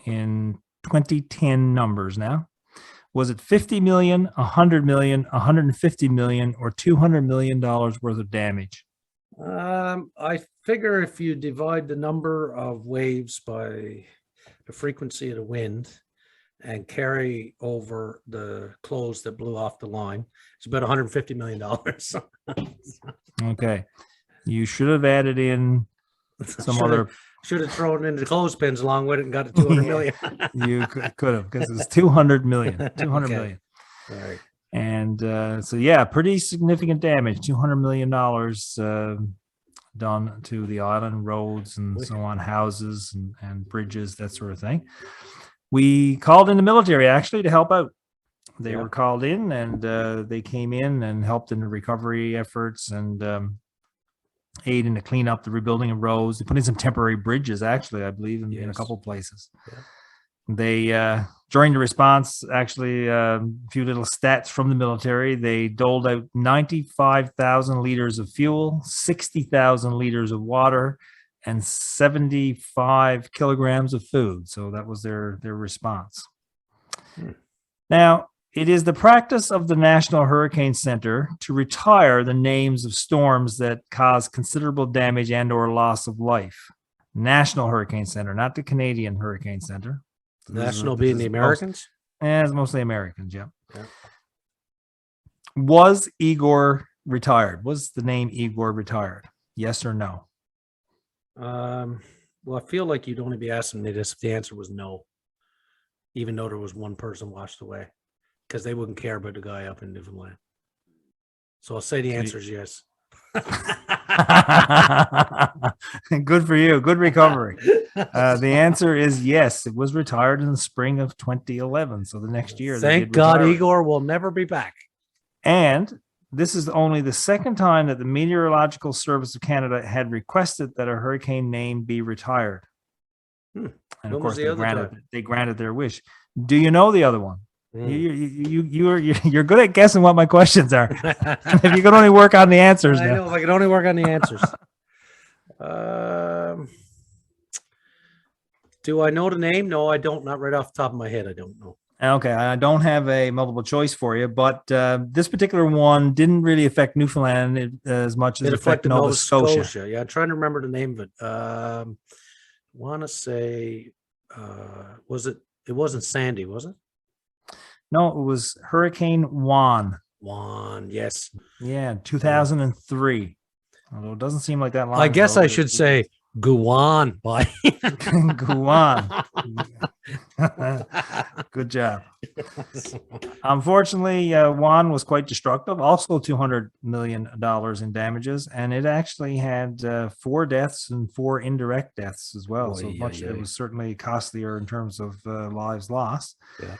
S2: In 2010 numbers now. Was it 50 million, 100 million, 150 million, or $200 million worth of damage?
S1: I figure if you divide the number of waves by the frequency of the wind and carry over the clothes that blew off the line, it's about $150 million.
S2: Okay. You should have added in some other.
S1: Should have thrown in the clothespins along with it and got to 200 million.
S2: You could have, because it was 200 million. 200
S1: Okay.
S2: million.
S1: All right.
S2: And so, yeah, pretty significant damage. $200 million done to the island, roads and so on, houses and bridges, that sort of thing. We called in the military actually to help out. They were called in, and they came in and helped in the recovery efforts and aid in the cleanup, the rebuilding of roads. They put in some temporary bridges, actually, I believe, in a couple of places. Yeah. They, during the response, actually, a few little stats from the military, they doled out 95,000 liters of fuel, 60,000 liters of water, and 75 kilograms of food. So that was their response. Now, it is the practice of the National Hurricane Center to retire the names of storms that cause considerable damage and or loss of life. National Hurricane Center, not the Canadian Hurricane Center.
S1: National being the Americans?
S2: It's mostly Americans, yeah. Was Igor retired? Was the name Igor retired? Yes or no?
S1: Well, I feel like you'd only be asking me this if the answer was no. even though there was one person washed away, because they wouldn't care about the guy up in Newfoundland. So I'll say the answer is yes.
S2: Good for you. Good recovery. The answer is yes. It was retired in the spring of 2011. So the next year.
S1: Thank God Igor will never be back.
S2: And this is only the second time that the Meteorological Service of Canada had requested that a hurricane name be retired. And of course, they granted their wish. Do you know the other one? You're good at guessing what my questions are. If you could only work on the answers.
S1: I know if I could only work on the answers. Do I know the name? No, I don't. Not right off the top of my head. I don't know.
S2: Okay, I don't have a multiple choice for you, but this particular one didn't really affect Newfoundland as much as it affected Nova Scotia.
S1: Yeah, I'm trying to remember the name of it. Want to say, was it? It wasn't Sandy, was it?
S2: No, it was Hurricane Juan.
S1: Juan, yes.
S2: Yeah, 2003. Although it doesn't seem like that long.
S1: I guess I should say Guan. Bye.
S2: Guan. Good job. Unfortunately, Juan was quite destructive. Also, $200 million in damages, and it actually had 4 deaths and 4 indirect deaths as well. So it was certainly costlier in terms of lives lost.
S1: Yeah.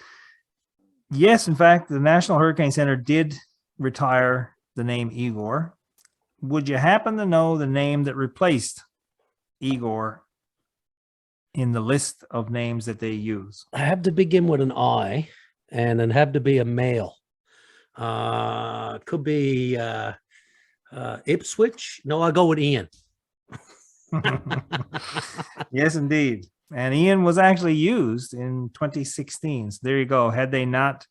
S2: Yes, in fact, the National Hurricane Center did retire the name Igor. Would you happen to know the name that replaced Igor in the list of names that they use?
S1: I have to begin with an I, and then have to be a male. Could be Ipswich. No, I'll go with Ian.
S2: Yes, indeed. And Ian was actually used in 2016. So there you go. Had they not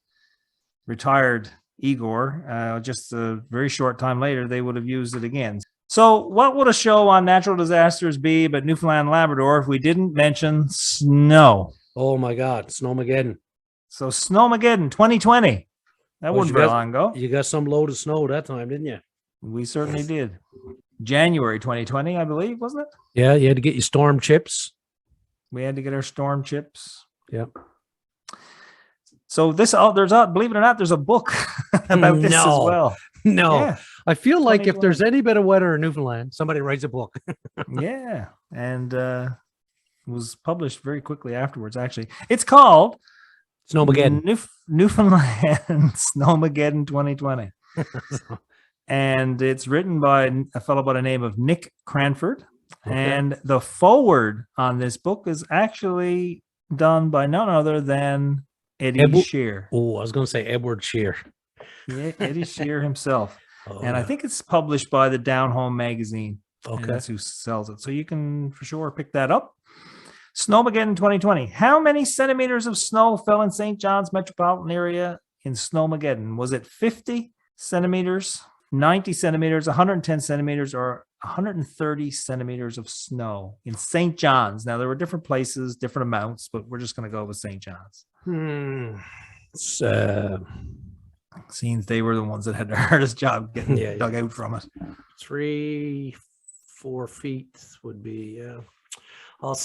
S2: retired Igor, just a very short time later, they would have used it again. So what would a show on natural disasters be but Newfoundland and Labrador if we didn't mention snow?
S1: Oh my God, Snowmageddon.
S2: So Snowmageddon 2020. That wasn't very long ago.
S1: You got some load of snow that time, didn't you?
S2: We certainly did. January 2020, I believe, wasn't it?
S1: Yeah, you had to get your storm chips.
S2: We had to get our storm chips.
S1: Yep.
S2: So believe it or not, there's a book about this as well.
S1: No,
S2: yeah.
S1: I feel like if there's any bit of weather in Newfoundland, somebody writes a book.
S2: Yeah, and was published very quickly afterwards. Actually, it's called
S1: Snowmageddon.
S2: Newfoundland Snowmageddon 2020, and it's written by a fellow by the name of Nick Cranford. Okay. And the foreword on this book is actually done by none other than Eddie Scheerr.
S1: Oh, I was going to say Edward Scheerr.
S2: Yeah, Eddie Scheerr himself. And I think it's published by the Down Home magazine. Okay. That's who sells it. So you can for sure pick that up. Snowmageddon 2020. How many centimeters of snow fell in St. John's metropolitan area in Snowmageddon? Was it 50 centimeters, 90 centimeters, 110 centimeters, or 130 centimeters of snow in St. John's? Now, there were different places, different amounts, but we're just going to go with St. John's. Seems they were the ones that had the hardest job getting dug out from it.
S1: 3-4 feet would be, I'll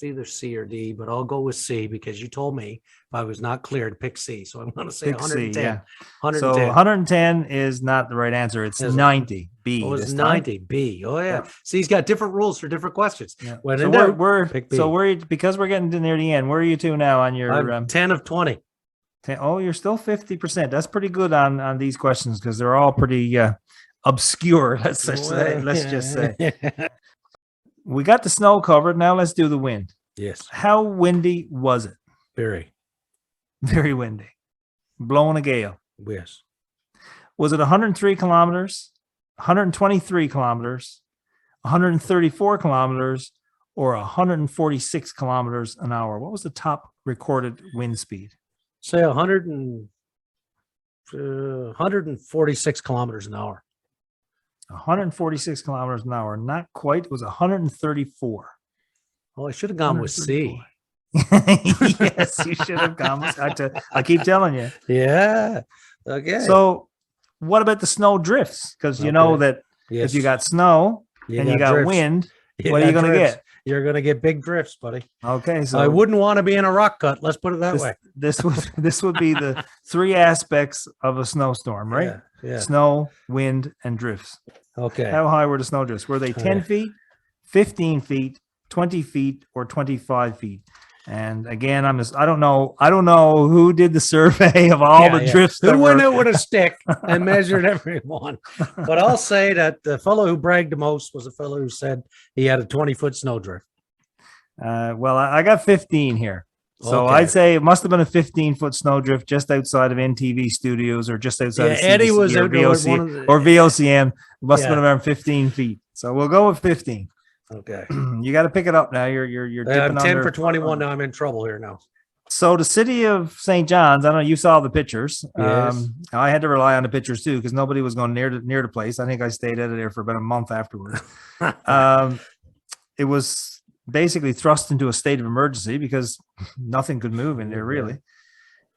S1: either C or D, but I'll go with C because you told me if I was not clear to pick C. So I'm going to say 110.
S2: C, yeah. 110. So 110 is not the right answer. It's 90. B.
S1: Oh, it's 90. B. Oh, yeah. See, he's got different rules for different questions.
S2: Yeah. Because we're getting to near the end, where are you two now on your...
S1: I'm 10 of 20.
S2: 10, oh, you're still 50%. That's pretty good on these questions because they're all pretty obscure. Let's just say. We got the snow covered. Now let's do the wind.
S1: Yes.
S2: How windy was it?
S1: Very.
S2: Very windy. Blowing a gale.
S1: Yes.
S2: Was it 103 kilometers, 123 kilometers, 134 kilometers, or 146 kilometers an hour? What was the top recorded wind speed?
S1: Say 146 kilometers an hour.
S2: 146 kilometers an hour. Not quite. It was 134.
S1: Oh, I should have gone with C.
S2: Yes, you should have gone with C. I keep telling you.
S1: Yeah. Okay.
S2: So what about the snow drifts? Because you know that if you got snow and you got wind, what are you going to get?
S1: you're going to get big drifts, buddy.
S2: Okay, so
S1: I wouldn't want to be in a rock cut. Let's put it that way.
S2: this would be the three aspects of a snowstorm, right?
S1: Yeah.
S2: Snow, wind, and drifts.
S1: Okay.
S2: How high were the snow drifts? Were they 10 feet, 15 feet, 20 feet, or 25 feet? And again, I don't know who did the survey of all the drifts.
S1: Who went out with a stick and measured everyone? But I'll say that the fellow who bragged the most was the fellow who said he had a 20-foot snowdrift.
S2: Well, I got 15 here. So
S1: Okay.
S2: I'd say it must have been a 15-foot snowdrift just outside of NTV studios or just outside of
S1: Eddie
S2: CBC
S1: was
S2: or,
S1: out there with
S2: VOC,
S1: one of the-
S2: or VOCM. It must have
S1: Yeah.
S2: been around 15 feet. So we'll go with 15.
S1: Okay.
S2: You got to pick it up now. You're dipping
S1: I'm 10
S2: under.
S1: for 21. Now I'm in trouble here now.
S2: So the city of St. John's, I don't know, you saw the pictures.
S1: Yes.
S2: I had to rely on the pictures too because nobody was going near the place. I think I stayed out of there for about a month afterwards. It was basically thrust into a state of emergency because nothing could move in there really.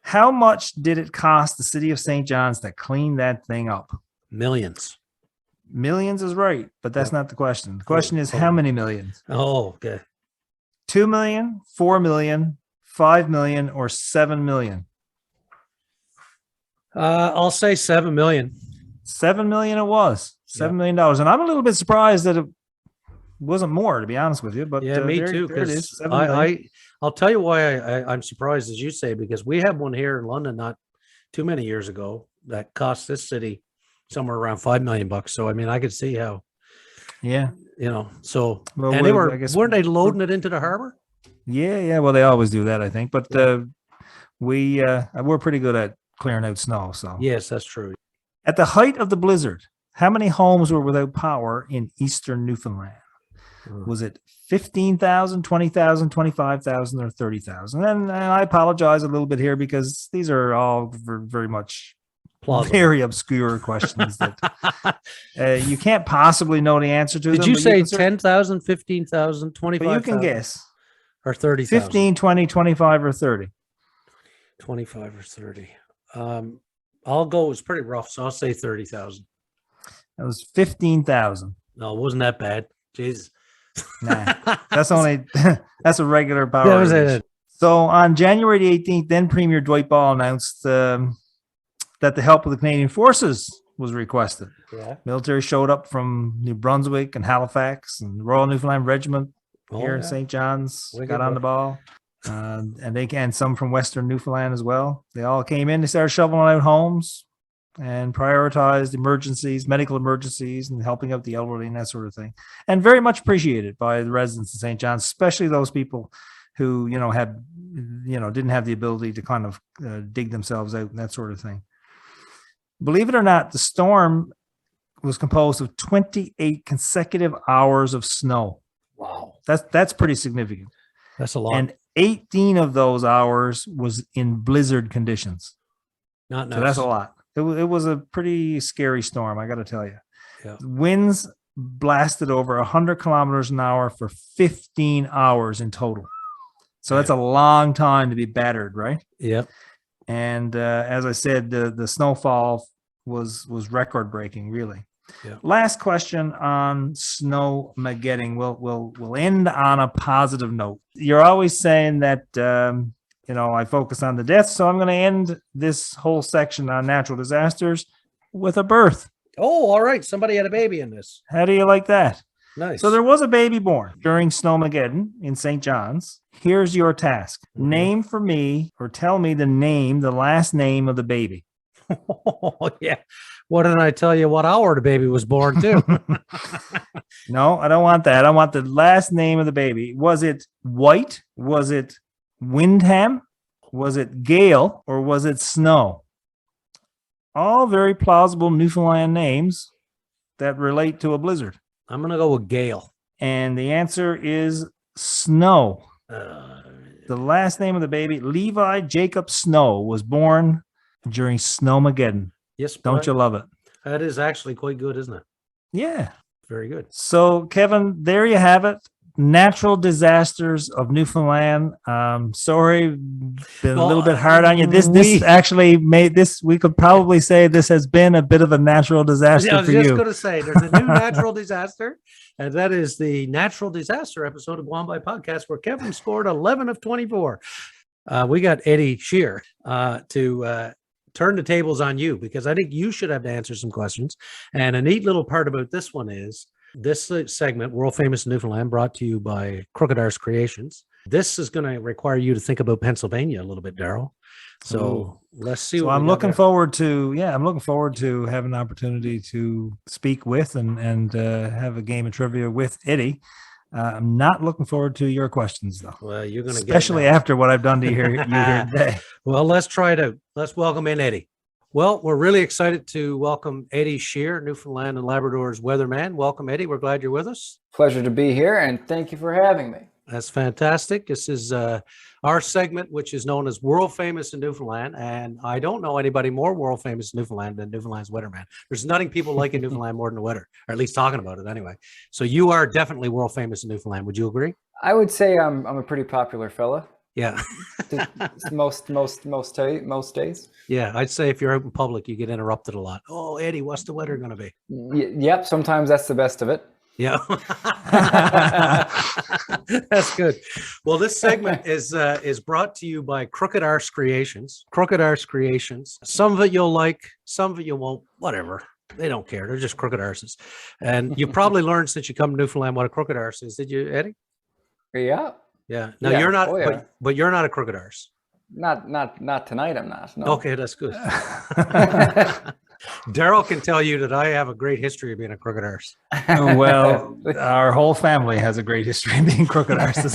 S2: How much did it cost the city of St. John's to clean that thing up?
S1: Millions.
S2: Millions is right, but that's not the question. The question is how many millions?
S1: Oh, okay.
S2: 2 million, 4 million, 5 million, or 7 million?
S1: I'll say 7 million.
S2: 7 million it was. $7 million. And I'm a little bit surprised that it wasn't more, to be honest with you. But
S1: Yeah, me
S2: there-
S1: too.
S2: there it is,
S1: Because
S2: 7 million.
S1: I'll tell you why I'm surprised, as you say, because we had one here in London not too many years ago that cost this city somewhere around $5 million. So I mean, I could see how,
S2: Yeah.
S1: so
S2: Well,
S1: and they
S2: I guess
S1: weren't they loading it into the harbor?
S2: Yeah. Well, they always do that, I think. But we're pretty good at clearing out snow. So
S1: Yes, that's true.
S2: at the height of the blizzard, how many homes were without power in eastern Newfoundland? Was it 15,000, 20,000, 25,000, or 30,000? And I apologize a little bit here because these are all very much
S1: Plausible.
S2: very obscure questions that you can't possibly know the answer to.
S1: Did
S2: them,
S1: you
S2: but
S1: say
S2: can
S1: 10,000, 15,000,
S2: But
S1: 25,000?
S2: you can guess.
S1: Or 30,000?
S2: 15, 20, 25, or 30.
S1: 25 or 30. I'll go, it's pretty rough, so I'll say 30,000.
S2: That was 15,000.
S1: No, it wasn't that bad. Jeez.
S2: Nah, that's that's a regular power.
S1: That was
S2: outage.
S1: it.
S2: So on January 18th, then Premier Dwight Ball announced that the help of the Canadian Forces was requested.
S1: Yeah.
S2: Military showed up from New Brunswick and Halifax, and the Royal Newfoundland Regiment here in St. John's
S1: Wicked
S2: got on
S1: work.
S2: the ball. And some from Western Newfoundland as well. They all came in. They started shoveling out homes and prioritized emergencies, medical emergencies, and helping out the elderly and that sort of thing. And very much appreciated by the residents of St. John's, especially those people who, didn't have the ability to kind of dig themselves out and that sort of thing. Believe it or not, the storm was composed of 28 consecutive hours of snow.
S1: Wow.
S2: That's pretty significant.
S1: That's a lot.
S2: And 18 of those hours was in blizzard conditions.
S1: Not
S2: So that's a lot. It was a pretty scary storm, I got to tell you.
S1: Yeah.
S2: Winds blasted over 100 kilometers an hour for 15 hours in total. So that's a long time to be battered, right?
S1: Yep.
S2: And as I said, the snowfall was record breaking, really.
S1: Yeah.
S2: Last question on Snowmageddon. We'll end on a positive note. You're always saying that I focus on the deaths, so I'm going to end this whole section on natural disasters with a birth.
S1: Oh, all right. Somebody had a baby in this.
S2: How do you like that?
S1: Nice.
S2: So there was a baby born during Snowmageddon in St. John's. Here's your task. Name for me, or tell me the last name of the baby.
S1: Oh, yeah. What did I tell you? What hour the baby was born too?
S2: No, I don't want that. I want the last name of the baby. Was it White? Was it Windham? Was it Gale? Or was it Snow? All very plausible Newfoundland names that relate to a blizzard.
S1: I'm gonna go with Gale.
S2: And the answer is Snow.
S1: Uh,
S2: The last name of the baby, Levi Jacob Snow, was born during Snowmageddon.
S1: yes.
S2: Don't you love it?
S1: That is actually quite good, isn't it?
S2: Yeah.
S1: Very good.
S2: So, Kevin, there you have it. natural disasters of Newfoundland. Sorry, been a little bit hard on you. This actually made this. We could probably say this has been a bit of a natural disaster
S1: I was
S2: for
S1: just
S2: you.
S1: going to say there's a new natural disaster, and that is the natural disaster episode of Guam by Podcast, where Kevin scored 11 of 24. We got Eddie Scheerr to turn the tables on you, because I think you should have to answer some questions. And a neat little part about this one is this segment, World Famous in Newfoundland, brought to you by Crooked Arse Creations. This is going to require you to think about Pennsylvania a little bit, Darryl. So let's see.
S2: So I'm looking forward to having an opportunity to speak with and have a game of trivia with Eddie. I'm not looking forward to your questions, though.
S1: Well, you're going to
S2: especially after what I've done to you here today.
S1: Well, let's try it out. Let's welcome in Eddie. Well, we're really excited to welcome Eddie Scheerr, Newfoundland and Labrador's weatherman. Welcome, Eddie. We're glad you're with us.
S3: Pleasure to be here, and thank you for having me.
S1: That's fantastic. This is our segment, which is known as World Famous in Newfoundland. And I don't know anybody more world famous in Newfoundland than Newfoundland's weatherman. There's nothing people like in Newfoundland more than the weather, or at least talking about it anyway. So you are definitely world famous in Newfoundland. Would you agree?
S3: I would say I'm a pretty popular fella.
S1: Yeah.
S3: most days.
S1: Yeah, I'd say if you're out in public, you get interrupted a lot. Oh, Eddie, what's the weather going to be?
S3: Yep, sometimes that's the best of it.
S1: Yeah. That's good. Well, this segment is brought to you by Crooked Arse Creations. Crooked Arse Creations. Some of it you'll like, some of it you won't. Whatever. They don't care. They're just crooked arses. You probably learned since you come to Newfoundland what a crooked arse is. Did you, Eddie?
S3: Yeah.
S1: Yeah. Now you're not, but you're not a crooked arse.
S3: Not tonight. I'm not. No.
S1: Okay, that's good. Darryl can tell you that I have a great history of being a crooked arse.
S2: Well, our whole family has a great history of being crooked arses.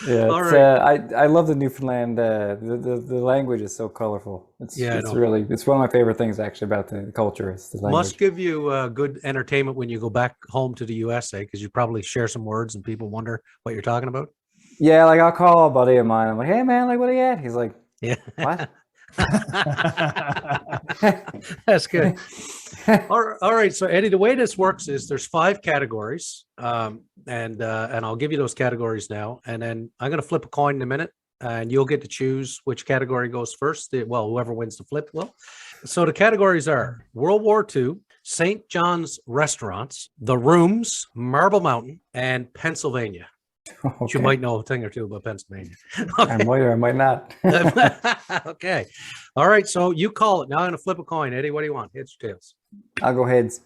S3: Yeah, right. I love the Newfoundland. The language is so colorful. It's one of my favorite things actually about the culture. Is the language.
S1: Must give you good entertainment when you go back home to the USA, because you probably share some words and people wonder what you're talking about.
S3: Yeah, like I'll call a buddy of mine. I'm like, hey man, like what are you at? He's like,
S1: yeah,
S3: what?
S1: That's good. All right. So Eddie, the way this works is there's 5 categories, and I'll give you those categories now, and then I'm going to flip a coin in a minute, and you'll get to choose which category goes first. Well, whoever wins the flip will. So the categories are World War II, St. John's restaurants, the rooms, Marble Mountain, and Pennsylvania. Okay. You might know a thing or two about Pennsylvania. Okay.
S3: I might or I might not.
S1: Okay. All right. So you call it. Now I'm going to flip a coin. Eddie, what do you want? Heads or tails?
S3: I'll go heads.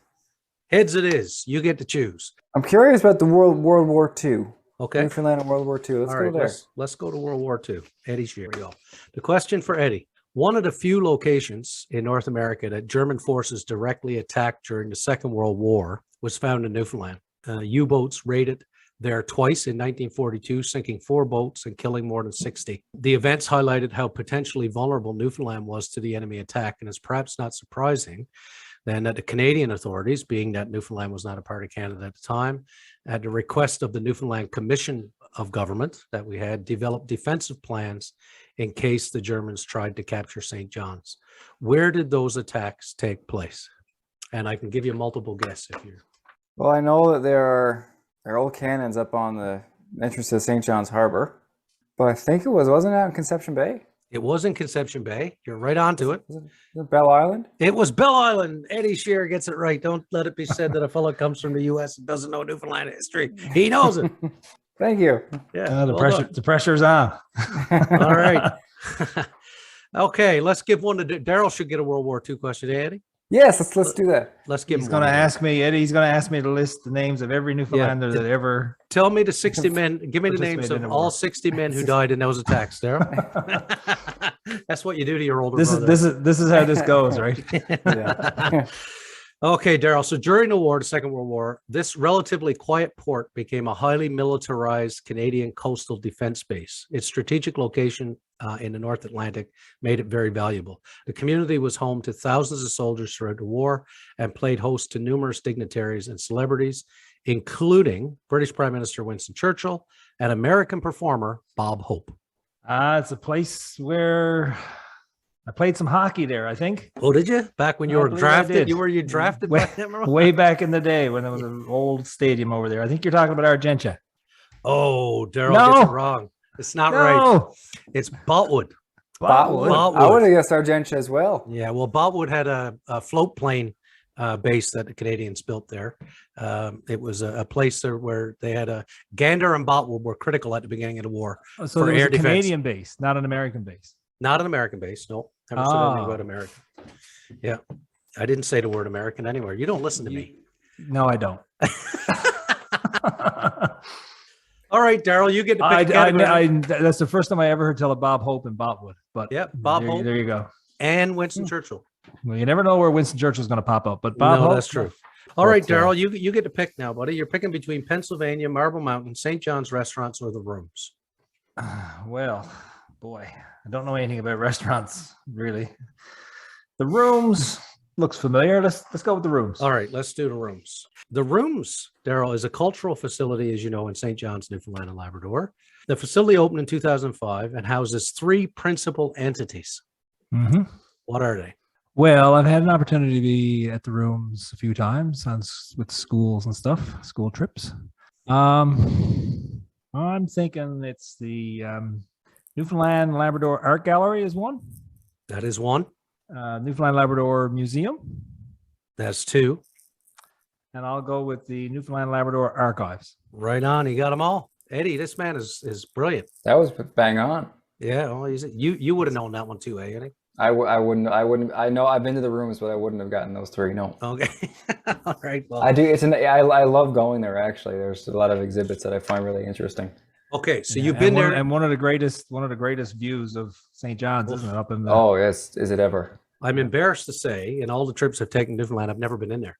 S1: Heads it is. You get to choose.
S3: I'm curious about the World War II.
S1: Okay.
S3: Newfoundland and World War II. Let's go there.
S1: Let's go to World War II. Eddie Scheerr. Here we go. The question for Eddie. One of the few locations in North America that German forces directly attacked during the Second World War was found in Newfoundland. U-boats raided there twice in 1942, sinking 4 boats and killing more than 60. The events highlighted how potentially vulnerable Newfoundland was to the enemy attack, and it's perhaps not surprising then that the Canadian authorities, being that Newfoundland was not a part of Canada at the time, at the request of the Newfoundland Commission of Government that we had, developed defensive plans in case the Germans tried to capture St. John's. Where did those attacks take place? And I can give you multiple guesses if you're...
S3: Well, I know that there are old cannons up on the entrance to St. John's Harbor, but I think wasn't that in Conception Bay?
S1: It was in Conception Bay. You're right onto it.
S3: Was it Bell Island?
S1: It was Bell Island. Eddie Scheerr gets it right. Don't let it be said that a fellow comes from the U.S. and doesn't know Newfoundland history. He knows it.
S3: Thank you.
S1: Yeah,
S2: the pressure's on.
S1: All right. Okay, let's give one to Darryl. Should get a World War II question, Eddie.
S3: Yes, let's do that.
S1: Let's give.
S2: He's going to ask me, Eddie. He's going to ask me to list the names of every Newfoundlander that ever.
S1: Tell me the 60 men. Give me the names of all 60 men who died in those attacks, Darryl. That's what you do to your older brother.
S2: This is how this goes, right?
S3: Yeah.
S1: Okay, Darryl. So during the war, the Second World War, this relatively quiet port became a highly militarized Canadian coastal defense base. Its strategic location in the North Atlantic made it very valuable. The community was home to thousands of soldiers throughout the war and played host to numerous dignitaries and celebrities, including British Prime Minister Winston Churchill and American performer Bob Hope.
S2: It's a place where I played some hockey there, I think.
S1: Oh, did you? Back when you were drafted? You drafted
S2: way,
S1: by them?
S2: Way back in the day when there was an old stadium over there. I think you're talking about Argentia.
S1: Oh, Darryl gets it wrong. It's not right. It's Botwood.
S3: Botwood. I would have guessed Argentia as well.
S1: Yeah, well, Botwood had a float plane base that the Canadians built there. It was a place there where they had a Gander and Botwood were critical at the beginning of the war.
S2: So it was a Canadian base, not an American base.
S1: Not an American base. No, never said anything about American. Yeah, I didn't say the word American anywhere. You don't listen to me.
S2: No, I don't.
S1: All right, Darryl, you get to pick.
S2: That's the first time I ever heard tell of Bob Hope and Botwood. But
S1: yeah, Bob Hope.
S2: There you go.
S1: And Winston Churchill.
S2: Well, you never know where Winston Churchill's going to pop up, but Bob Hope.
S1: That's true. All right, Darryl, you get to pick now, buddy. You're picking between Pennsylvania, Marble Mountain, St. John's restaurants, or the rooms.
S2: Well, boy, I don't know anything about restaurants, really. The rooms looks familiar. Let's go with the rooms.
S1: All right, let's do the rooms. The rooms, Darryl, is a cultural facility, as you know, in St. John's, Newfoundland and Labrador. The facility opened in 2005 and houses 3 principal entities.
S2: Mm-hmm.
S1: What are they?
S2: Well, I've had an opportunity to be at the rooms a few times with schools and stuff, school trips. I'm thinking it's the Newfoundland and Labrador Art Gallery is one.
S1: That is one.
S2: Newfoundland Labrador Museum.
S1: That's 2.
S2: And I'll go with the Newfoundland Labrador Archives.
S1: Right on. He got them all. Eddie, this man is brilliant.
S3: That was bang on.
S1: Yeah. Well, you would have known that one too, Eddie?
S3: I wouldn't. I know I've been to the rooms, but I wouldn't have gotten those 3. No.
S1: Okay. All right. Well,
S3: I do. I love going there. Actually, there's a lot of exhibits that I find really interesting.
S1: Okay, so you've been there,
S2: and one of the greatest views of St. John's, isn't it? Up in the.
S3: Oh yes, is it ever?
S1: I'm embarrassed to say, in all the trips I've taken to Newfoundland, I've never been in there.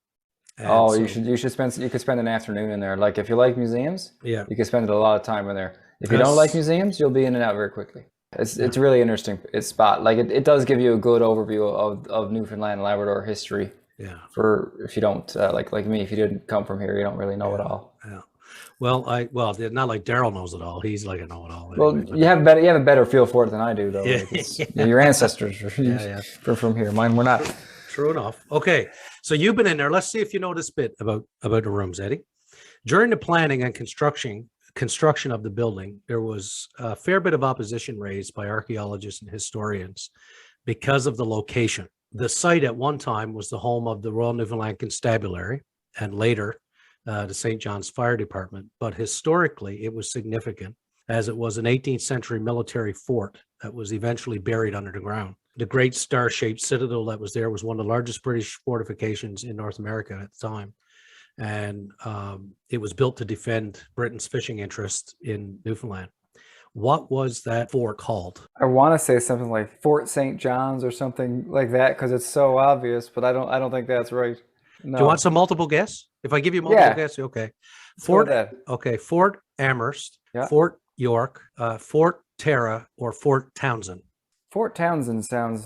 S3: And you could spend an afternoon in there. Like if you like museums,
S1: yeah,
S3: you could spend a lot of time in there. If you don't like museums, you'll be in and out very quickly. It's really interesting. It's spot like it does give you a good overview of Newfoundland and Labrador history.
S1: Yeah.
S3: For if you don't like me, if you didn't come from here, you don't really know it all.
S1: Yeah. Well, not like Darryl knows it all. He's like a know-it-all.
S3: Well, anyway, you have a better feel for it than I do, though.
S1: Yeah.
S3: Like your ancestors are from here. Mine were not.
S1: True enough. Okay, so you've been in there. Let's see if you know this bit about the rooms, Eddie. During the planning and construction of the building, there was a fair bit of opposition raised by archaeologists and historians because of the location. The site at one time was the home of the Royal Newfoundland Constabulary and later the St. John's Fire Department. But historically, it was significant as it was an 18th century military fort that was eventually buried under the ground. The great star-shaped citadel that was there was one of the largest British fortifications in North America at the time. And it was built to defend Britain's fishing interest in Newfoundland. What was that fort called?
S3: I want to say something like Fort St. John's or something like that because it's so obvious, but I don't think that's right. No.
S1: Do you want some multiple guess? If I give you multiple guess, okay. Fort Amherst, Fort York, Fort Tara, or Fort Townsend.
S3: Fort Townsend sounds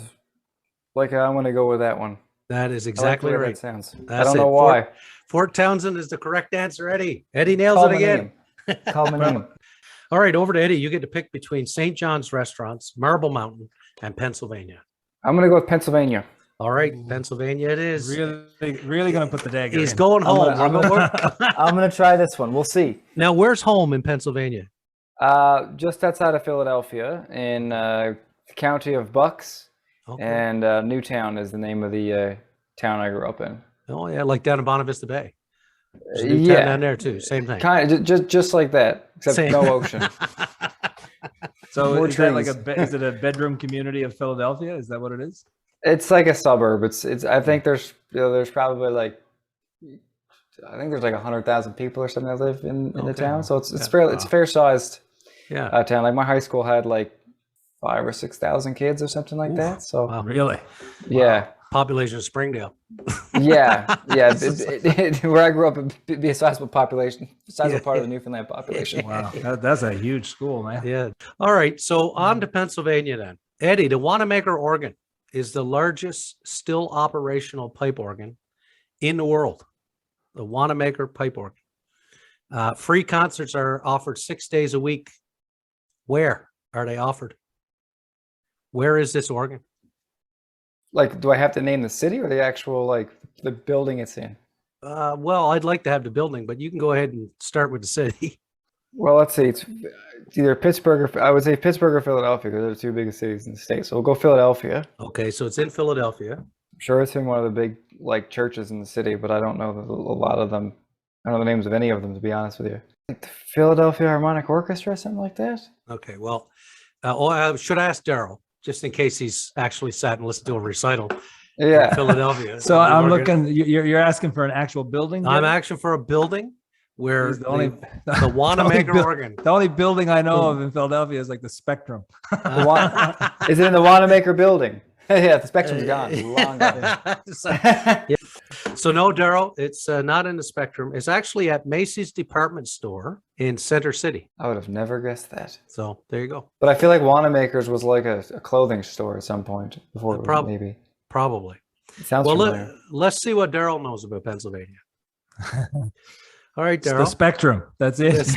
S3: like I'm going to go with that one.
S1: That is exactly right.
S3: That sounds. I don't know why.
S1: Fort Townsend is the correct answer, Eddie. Eddie nails it again.
S3: Call my name.
S1: All right, over to Eddie. You get to pick between St. John's restaurants, Marble Mountain, and Pennsylvania.
S3: I'm going to go with Pennsylvania.
S1: All right, Pennsylvania it is.
S2: Really going to put the dagger
S1: He's
S2: in.
S1: Going home.
S3: I'm going to try this one. We'll see.
S1: Now, where's home in Pennsylvania?
S3: Just outside of Philadelphia in the county of Bucks. Okay. And Newtown is the name of the town I grew up in.
S1: Oh, yeah, like down in Bonavista Bay. Yeah. Down there, too. Same thing.
S3: Kind of, just like that, except no ocean.
S2: So is that like is it a bedroom community of Philadelphia? Is that what it is?
S3: It's like a suburb. It's. I think there's probably like, I think there's like 100,000 people or something that live in the town. So it's fairly it's a fair sized town. Like my high school had like 5,000 or 6,000 kids or something like that. So
S2: really,
S3: yeah.
S1: Wow. Population of Springdale.
S3: yeah. Where I grew up, it'd be a sizable population, sizable part of the Newfoundland population.
S2: Wow, that's a huge school, man.
S1: Yeah. All right, so on to Pennsylvania then. Eddie, the Wanamaker organ is the largest still operational pipe organ in the world. The Wanamaker pipe organ. Free concerts are offered 6 days a week. Where are they offered? Where is this organ?
S3: like, do I have to name the city or the actual, like, the building it's in?
S1: Well, I'd like to have the building, but you can go ahead and start with the city.
S3: Well, let's see. It's either Pittsburgh or I would say Pittsburgh or Philadelphia because they're the two biggest cities in the state. So we'll go Philadelphia.
S1: Okay, so it's in Philadelphia.
S3: I'm sure it's in one of the big like churches in the city, but I don't know a lot of them. I don't know the names of any of them, to be honest with you. Like the Philadelphia Harmonic Orchestra, something like that.
S1: Okay, well, I should ask Darryl just in case he's actually sat and listened to a recital.
S3: Yeah,
S1: in Philadelphia.
S2: So I'm looking. You're asking for an actual building?
S1: I'm asking for a building where
S2: the
S1: Wanamaker organ.
S2: The only building I know of in Philadelphia is like the Spectrum.
S3: Is it in the Wanamaker building? Yeah, the Spectrum's gone. Long gone.
S1: So no, Darryl, it's not in the Spectrum. It's actually at Macy's department store in Center City.
S3: I would have never guessed that.
S1: So there you go.
S3: But I feel like Wanamaker's was like a clothing store at some point before, maybe.
S1: Probably.
S3: It sounds familiar.
S1: Let's see what Darryl knows about Pennsylvania. All right, Darryl.
S2: The Spectrum. That's it.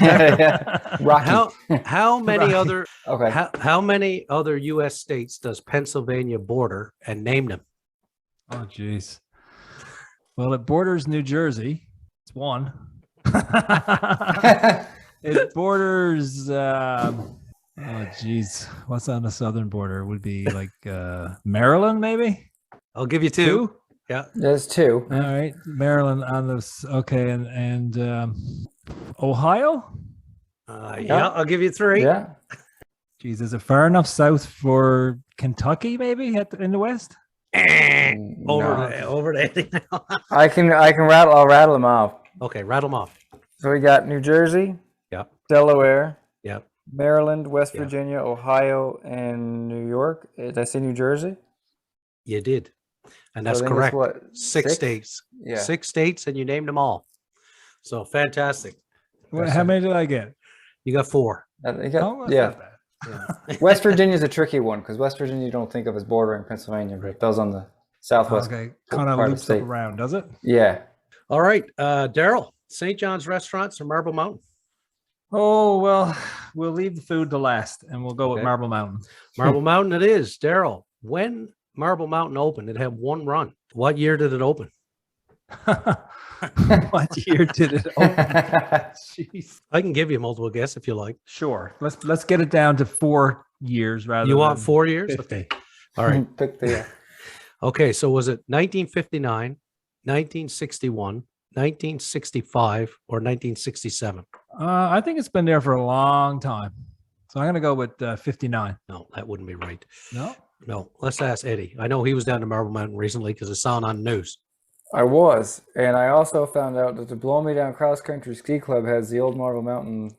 S3: Rocky.
S1: How many other
S3: Okay.
S1: How many other U.S. states does Pennsylvania border, and name them?
S2: Oh, geez. Well, it borders New Jersey. It's one. It borders. Oh, geez. What's on the southern border? It would be like Maryland, maybe.
S1: I'll give you two. Yeah,
S3: there's two.
S2: All right, Maryland on this. Okay, and Ohio.
S1: Yeah, I'll give you three.
S3: Yeah.
S2: Geez, is it far enough south for Kentucky? Maybe in the west.
S1: Over to
S3: I can rattle. I'll rattle them off.
S1: Okay, rattle them off.
S3: So we got New Jersey.
S1: Yep.
S3: Delaware.
S1: Yep.
S3: Maryland, West Virginia, Ohio, and New York. Did I say New Jersey?
S1: You did. And that's correct. Six states.
S3: Yeah.
S1: 6 states, and you named them all. So fantastic.
S2: Well, how many did I get?
S1: You got 4.
S3: Yeah. West Virginia is a tricky one because West Virginia you don't think of as bordering Pennsylvania, but it does on the southwest.
S2: Okay, kind of loops up around, does it?
S3: Yeah.
S1: All right, Darryl, St. John's Restaurants or Marble Mountain?
S2: Oh, well, we'll leave the food to last, and we'll go with Marble Mountain.
S1: Marble Mountain it is. Darryl, when Marble Mountain opened, it had one run. What year did it open?
S2: What year did it open? Jeez.
S1: I can give you multiple guess if you like.
S2: Sure. Let's get it down to 4 years rather.
S1: You want 4 years?
S2: 50.
S1: Okay. All right. Okay. So was it 1959, 1961, 1965, or 1967?
S2: I think it's been there for a long time. So I'm going to go with 59.
S1: No, that wouldn't be right.
S2: No.
S1: Let's ask Eddie. I know he was down to Marble Mountain recently because I saw it on the news.
S3: I was, and I also found out that the Blow Me Down Cross Country Ski Club has the old Marble Mountain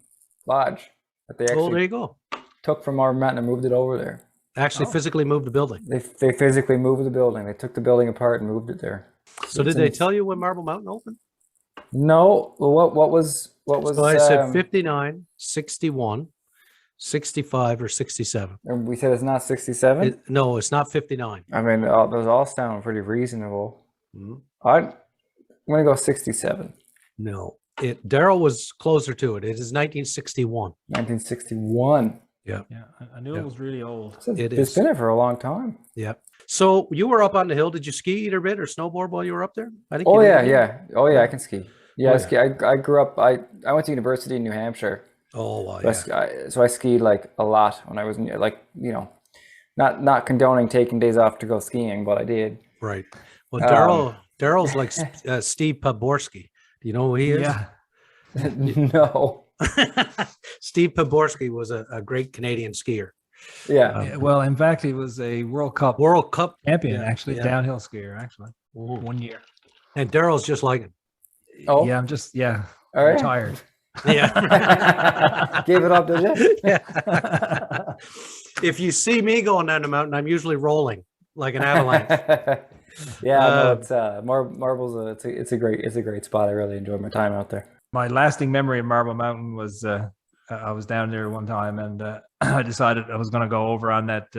S3: Lodge that they actually
S1: there you go.
S3: Took from Marble Mountain and moved it over there.
S1: Actually, physically moved the building.
S3: They physically moved the building. They took the building apart and moved it there.
S1: So did they tell you when Marble Mountain opened?
S3: No. What was?
S1: So I said 59, 61, 65, or 67.
S3: And we said it's not 67?
S1: No, it's not 59.
S3: I mean, those all sound pretty reasonable.
S1: Mm-hmm.
S3: I'm going to go 67.
S1: No. Darryl was closer to it. It is 1961.
S3: 1961.
S1: Yeah.
S2: I knew it was really old.
S3: It's been there for a long time.
S1: Yeah. So you were up on the hill. Did you ski either bit or snowboard while you were up there? I think.
S3: Oh yeah, I can ski. Yeah, I ski. I grew up. I went to university in New Hampshire.
S1: Oh wow.
S3: So I skied like a lot when I was like not condoning taking days off to go skiing, but I did.
S1: Right. Well, Darryl's like Steve Poborski. Do you know who he is?
S3: Yeah. No.
S1: Steve Poborski was a great Canadian skier.
S3: Yeah.
S2: Well, in fact, he was a World Cup champion, downhill skier, actually, 1 year.
S1: And Darryl's just like him.
S3: Oh,
S2: yeah.
S3: All right.
S2: Tired.
S3: Yeah. Gave it up, did you?
S1: Yeah. If you see me going down the mountain, I'm usually rolling like an avalanche.
S3: Yeah, it's Marble's it's a great spot. I really enjoyed my time out there.
S2: My lasting memory of Marble Mountain was I was down there one time and I decided I was going to go over on that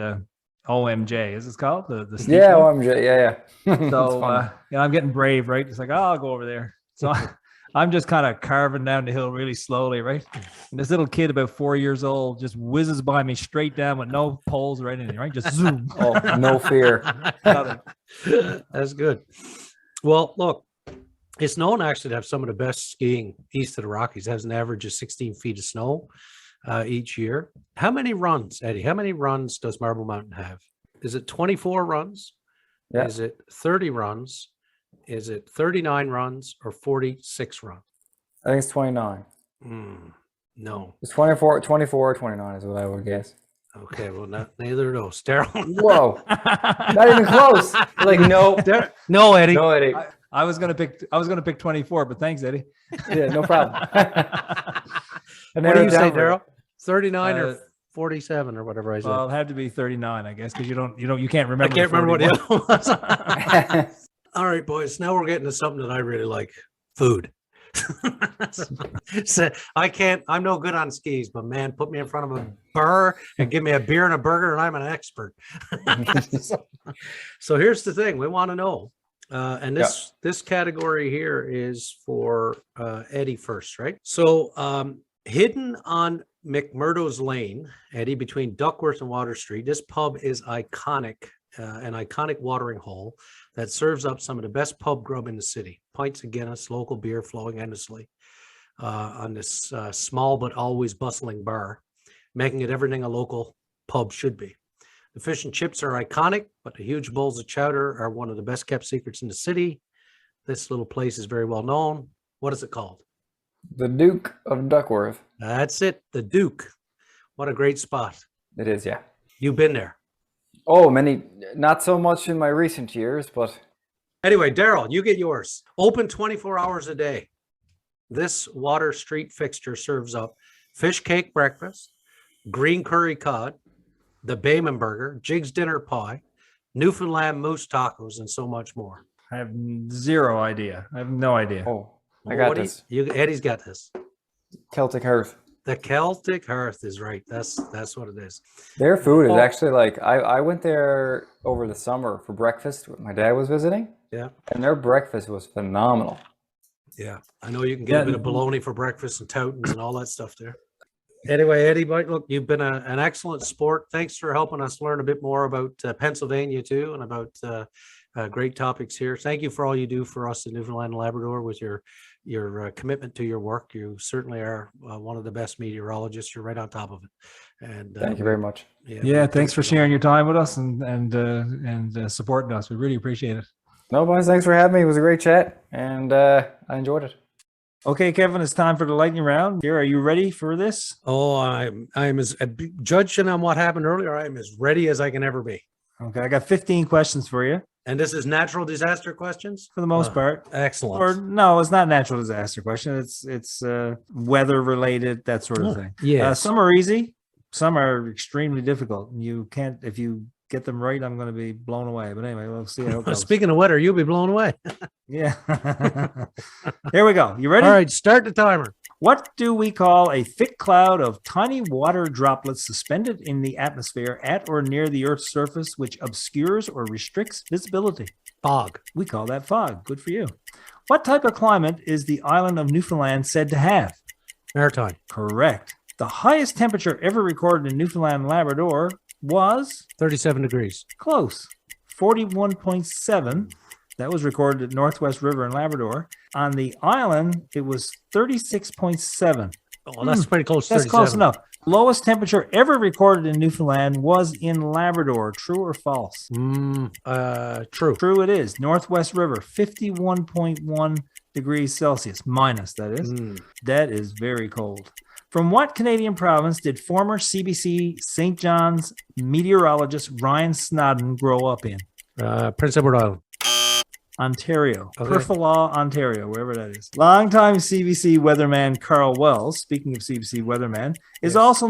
S2: OMJ. Is this called the
S3: OMJ? Yeah.
S2: So I'm getting brave, right? It's like, I'll go over there. So I'm just kind of carving down the hill really slowly, right? And this little kid, about 4 years old, just whizzes by me straight down with no poles or anything, right? Just zoom.
S3: Oh, no fear.
S1: That's good. Well, look, it's known actually to have some of the best skiing east of the Rockies. It has an average of 16 feet of snow each year. How many runs, Eddie? How many runs does Marble Mountain have? Is it 24 runs?
S3: Yeah.
S1: Is it 30 runs? Is it 39 runs or 46 runs?
S3: I think it's 29.
S1: No.
S3: It's 24 or 29 is what I would guess.
S1: Okay, well, neither of those. Darryl.
S3: Whoa. Not even close. Like, no.
S1: No, Eddie.
S3: No, Eddie.
S2: I was gonna pick 24, but thanks, Eddie.
S3: Yeah, no problem.
S1: What do you say, Darryl? 39 or 47 or whatever I said.
S2: Well, it'll have to be 39, I guess, because you can't remember.
S1: I can't remember what the other was. All right, boys. Now we're getting to something that I really like: food. So I'm no good on skis, but man, put me in front of a bar and give me a beer and a burger, and I'm an expert. So here's the thing: we want to know, and this category here is for Eddie first, right? So hidden on McMurdo's Lane, Eddie, between Duckworth and Water Street, this pub is iconic. An iconic watering hole that serves up some of the best pub grub in the city. Pints of Guinness, local beer flowing endlessly on this small but always bustling bar, making it everything a local pub should be. The fish and chips are iconic, but the huge bowls of chowder are one of the best kept secrets in the city. This little place is very well known. What is it called?
S3: The Duke of Duckworth.
S1: That's it, the Duke. What a great spot.
S3: It is, yeah.
S1: You've been there.
S3: Oh, not so much in my recent years, but.
S1: Anyway, Darryl, you get yours. Open 24 hours a day. This Water Street fixture serves up fish cake breakfast, green curry cod, the Bayman burger, Jig's dinner pie, Newfoundland moose tacos, and so much more.
S2: I have zero idea. I have no idea.
S3: Oh, I got this.
S1: Eddie's got this.
S3: Celtic Hearth.
S1: The Celtic Hearth is right. That's what it is.
S3: Their food is actually like, I went there over the summer for breakfast. My dad was visiting.
S1: Yeah.
S3: And their breakfast was phenomenal.
S1: Yeah. I know you can get a bit of bologna for breakfast and toutons and all that stuff there. Anyway, Eddie, look, you've been an excellent sport. Thanks for helping us learn a bit more about Pennsylvania too, and about great topics here. Thank you for all you do for us in Newfoundland and Labrador with your commitment to your work. You certainly are one of the best meteorologists. You're right on top of it. And
S3: thank you very much.
S2: Yeah, thanks for sharing your time with us and supporting us. We really appreciate it.
S3: No, boys, thanks for having me. It was a great chat, and I enjoyed it.
S2: Okay, Kevin, it's time for the lightning round. Here, are you ready for this?
S1: Oh, I'm as judging on what happened earlier. I'm as ready as I can ever be.
S2: Okay, I got 15 questions for you.
S1: And this is natural disaster questions?
S2: For the most part.
S1: Excellent.
S2: Or no, it's not natural disaster question. It's weather related, that sort of thing.
S1: Yeah.
S2: Some are easy. Some are extremely difficult. You can't, if you get them right, I'm going to be blown away. But anyway, we'll see how it goes.
S1: Speaking of weather, you'll be blown away.
S2: Yeah. Here we go. You ready?
S1: All right, start the timer.
S2: What do we call a thick cloud of tiny water droplets suspended in the atmosphere at or near the Earth's surface, which obscures or restricts visibility?
S1: Fog.
S2: We call that fog. Good for you. What type of climate is the island of Newfoundland said to have?
S1: Maritime.
S2: Correct. The highest temperature ever recorded in Newfoundland and Labrador was?
S1: 37 degrees.
S2: Close. 41.7. That was recorded at Northwest River in Labrador. On the island, it was 36.7.
S1: Oh, that's pretty close.
S2: That's close enough. Lowest temperature ever recorded in Newfoundland was in Labrador. True or false?
S1: True.
S2: True it is. Northwest River, 51.1 degrees Celsius. Minus, that is. That is very cold. From what Canadian province did former CBC St. John's meteorologist Ryan Snodden grow up in?
S1: Prince Edward Island.
S2: Ontario.
S1: Okay.
S2: Perfalaw, Ontario, wherever that is. Longtime CBC weatherman Carl Wells, speaking of CBC weatherman, is also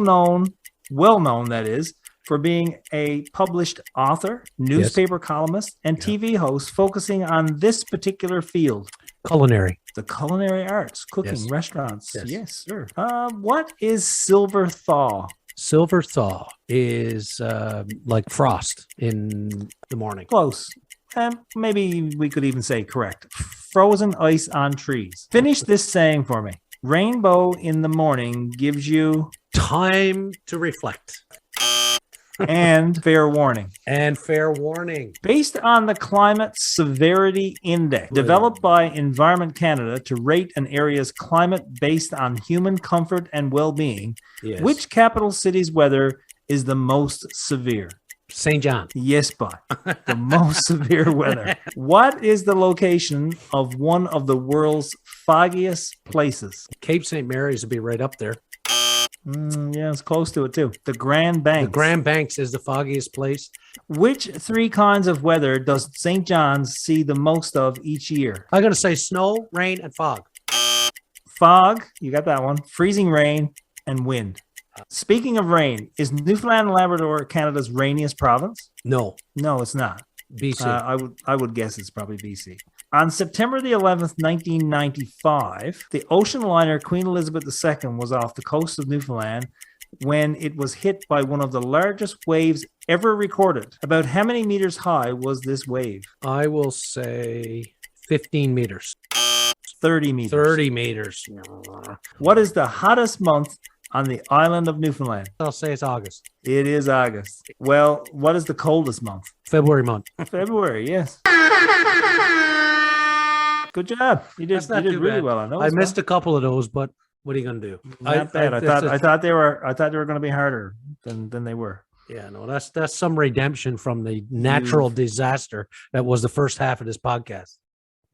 S2: well known, that is, for being a published author, newspaper columnist, and TV host focusing on this particular field.
S1: Culinary.
S2: The culinary arts, cooking, restaurants. Yes, sir. What is silver thaw?
S1: Silver thaw is like frost in the morning.
S2: Close. Maybe we could even say correct. frozen ice on trees. Finish this saying for me. Rainbow in the morning gives you
S1: time to reflect.
S2: And fair warning.
S1: And fair warning.
S2: Based on the Climate Severity Index, developed by Environment Canada to rate an area's climate based on human comfort and well-being,
S1: Yes.
S2: which capital city's weather is the most severe?
S1: St. John.
S2: Yes, boy. The most severe weather. What is the location of one of the world's foggiest places?
S1: Cape St. Mary's would be right up there.
S2: Yeah, it's close to it too. The Grand Banks.
S1: The Grand Banks is the foggiest place.
S2: Which three kinds of weather does St. John's see the most of each year?
S1: I'm going to say snow, rain, and fog.
S2: Fog, you got that one. Freezing rain and wind. Speaking of rain, is Newfoundland and Labrador Canada's rainiest province?
S1: No.
S2: No, it's not.
S1: BC.
S2: I would guess it's probably BC. On September the 11th, 1995, the ocean liner Queen Elizabeth II was off the coast of Newfoundland when it was hit by one of the largest waves ever recorded. About how many meters high was this wave?
S1: I will say 15 meters.
S2: 30 meters.
S1: 30 meters.
S2: What is the hottest month on the island of Newfoundland?
S1: I'll say it's August.
S2: It is August. Well, what is the coldest month?
S1: February month.
S2: February, yes. Good job. You did really well on those.
S1: I missed a couple of those, but what are you going to do?
S2: Not bad. I thought they were going to be harder than they were.
S1: Yeah, no, that's some redemption from the natural disaster that was the first half of this podcast.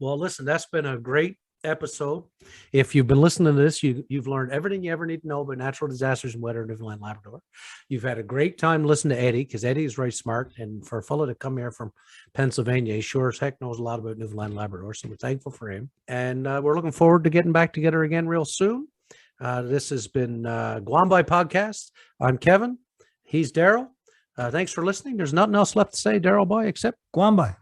S1: Well, listen, that's been a great episode. If you've been listening to this, you've learned everything you ever need to know about natural disasters and weather in Newfoundland and Labrador. You've had a great time listening to Eddie, because Eddie is very smart, and for a fellow to come here from Pennsylvania, he sure as heck knows a lot about Newfoundland and Labrador, so we're thankful for him, and we're looking forward to getting back together again real soon. This has been Guam by Podcast. I'm Kevin. He's Darryl. Thanks for listening. There's nothing else left to say, Darryl, boy, except
S2: Guam by.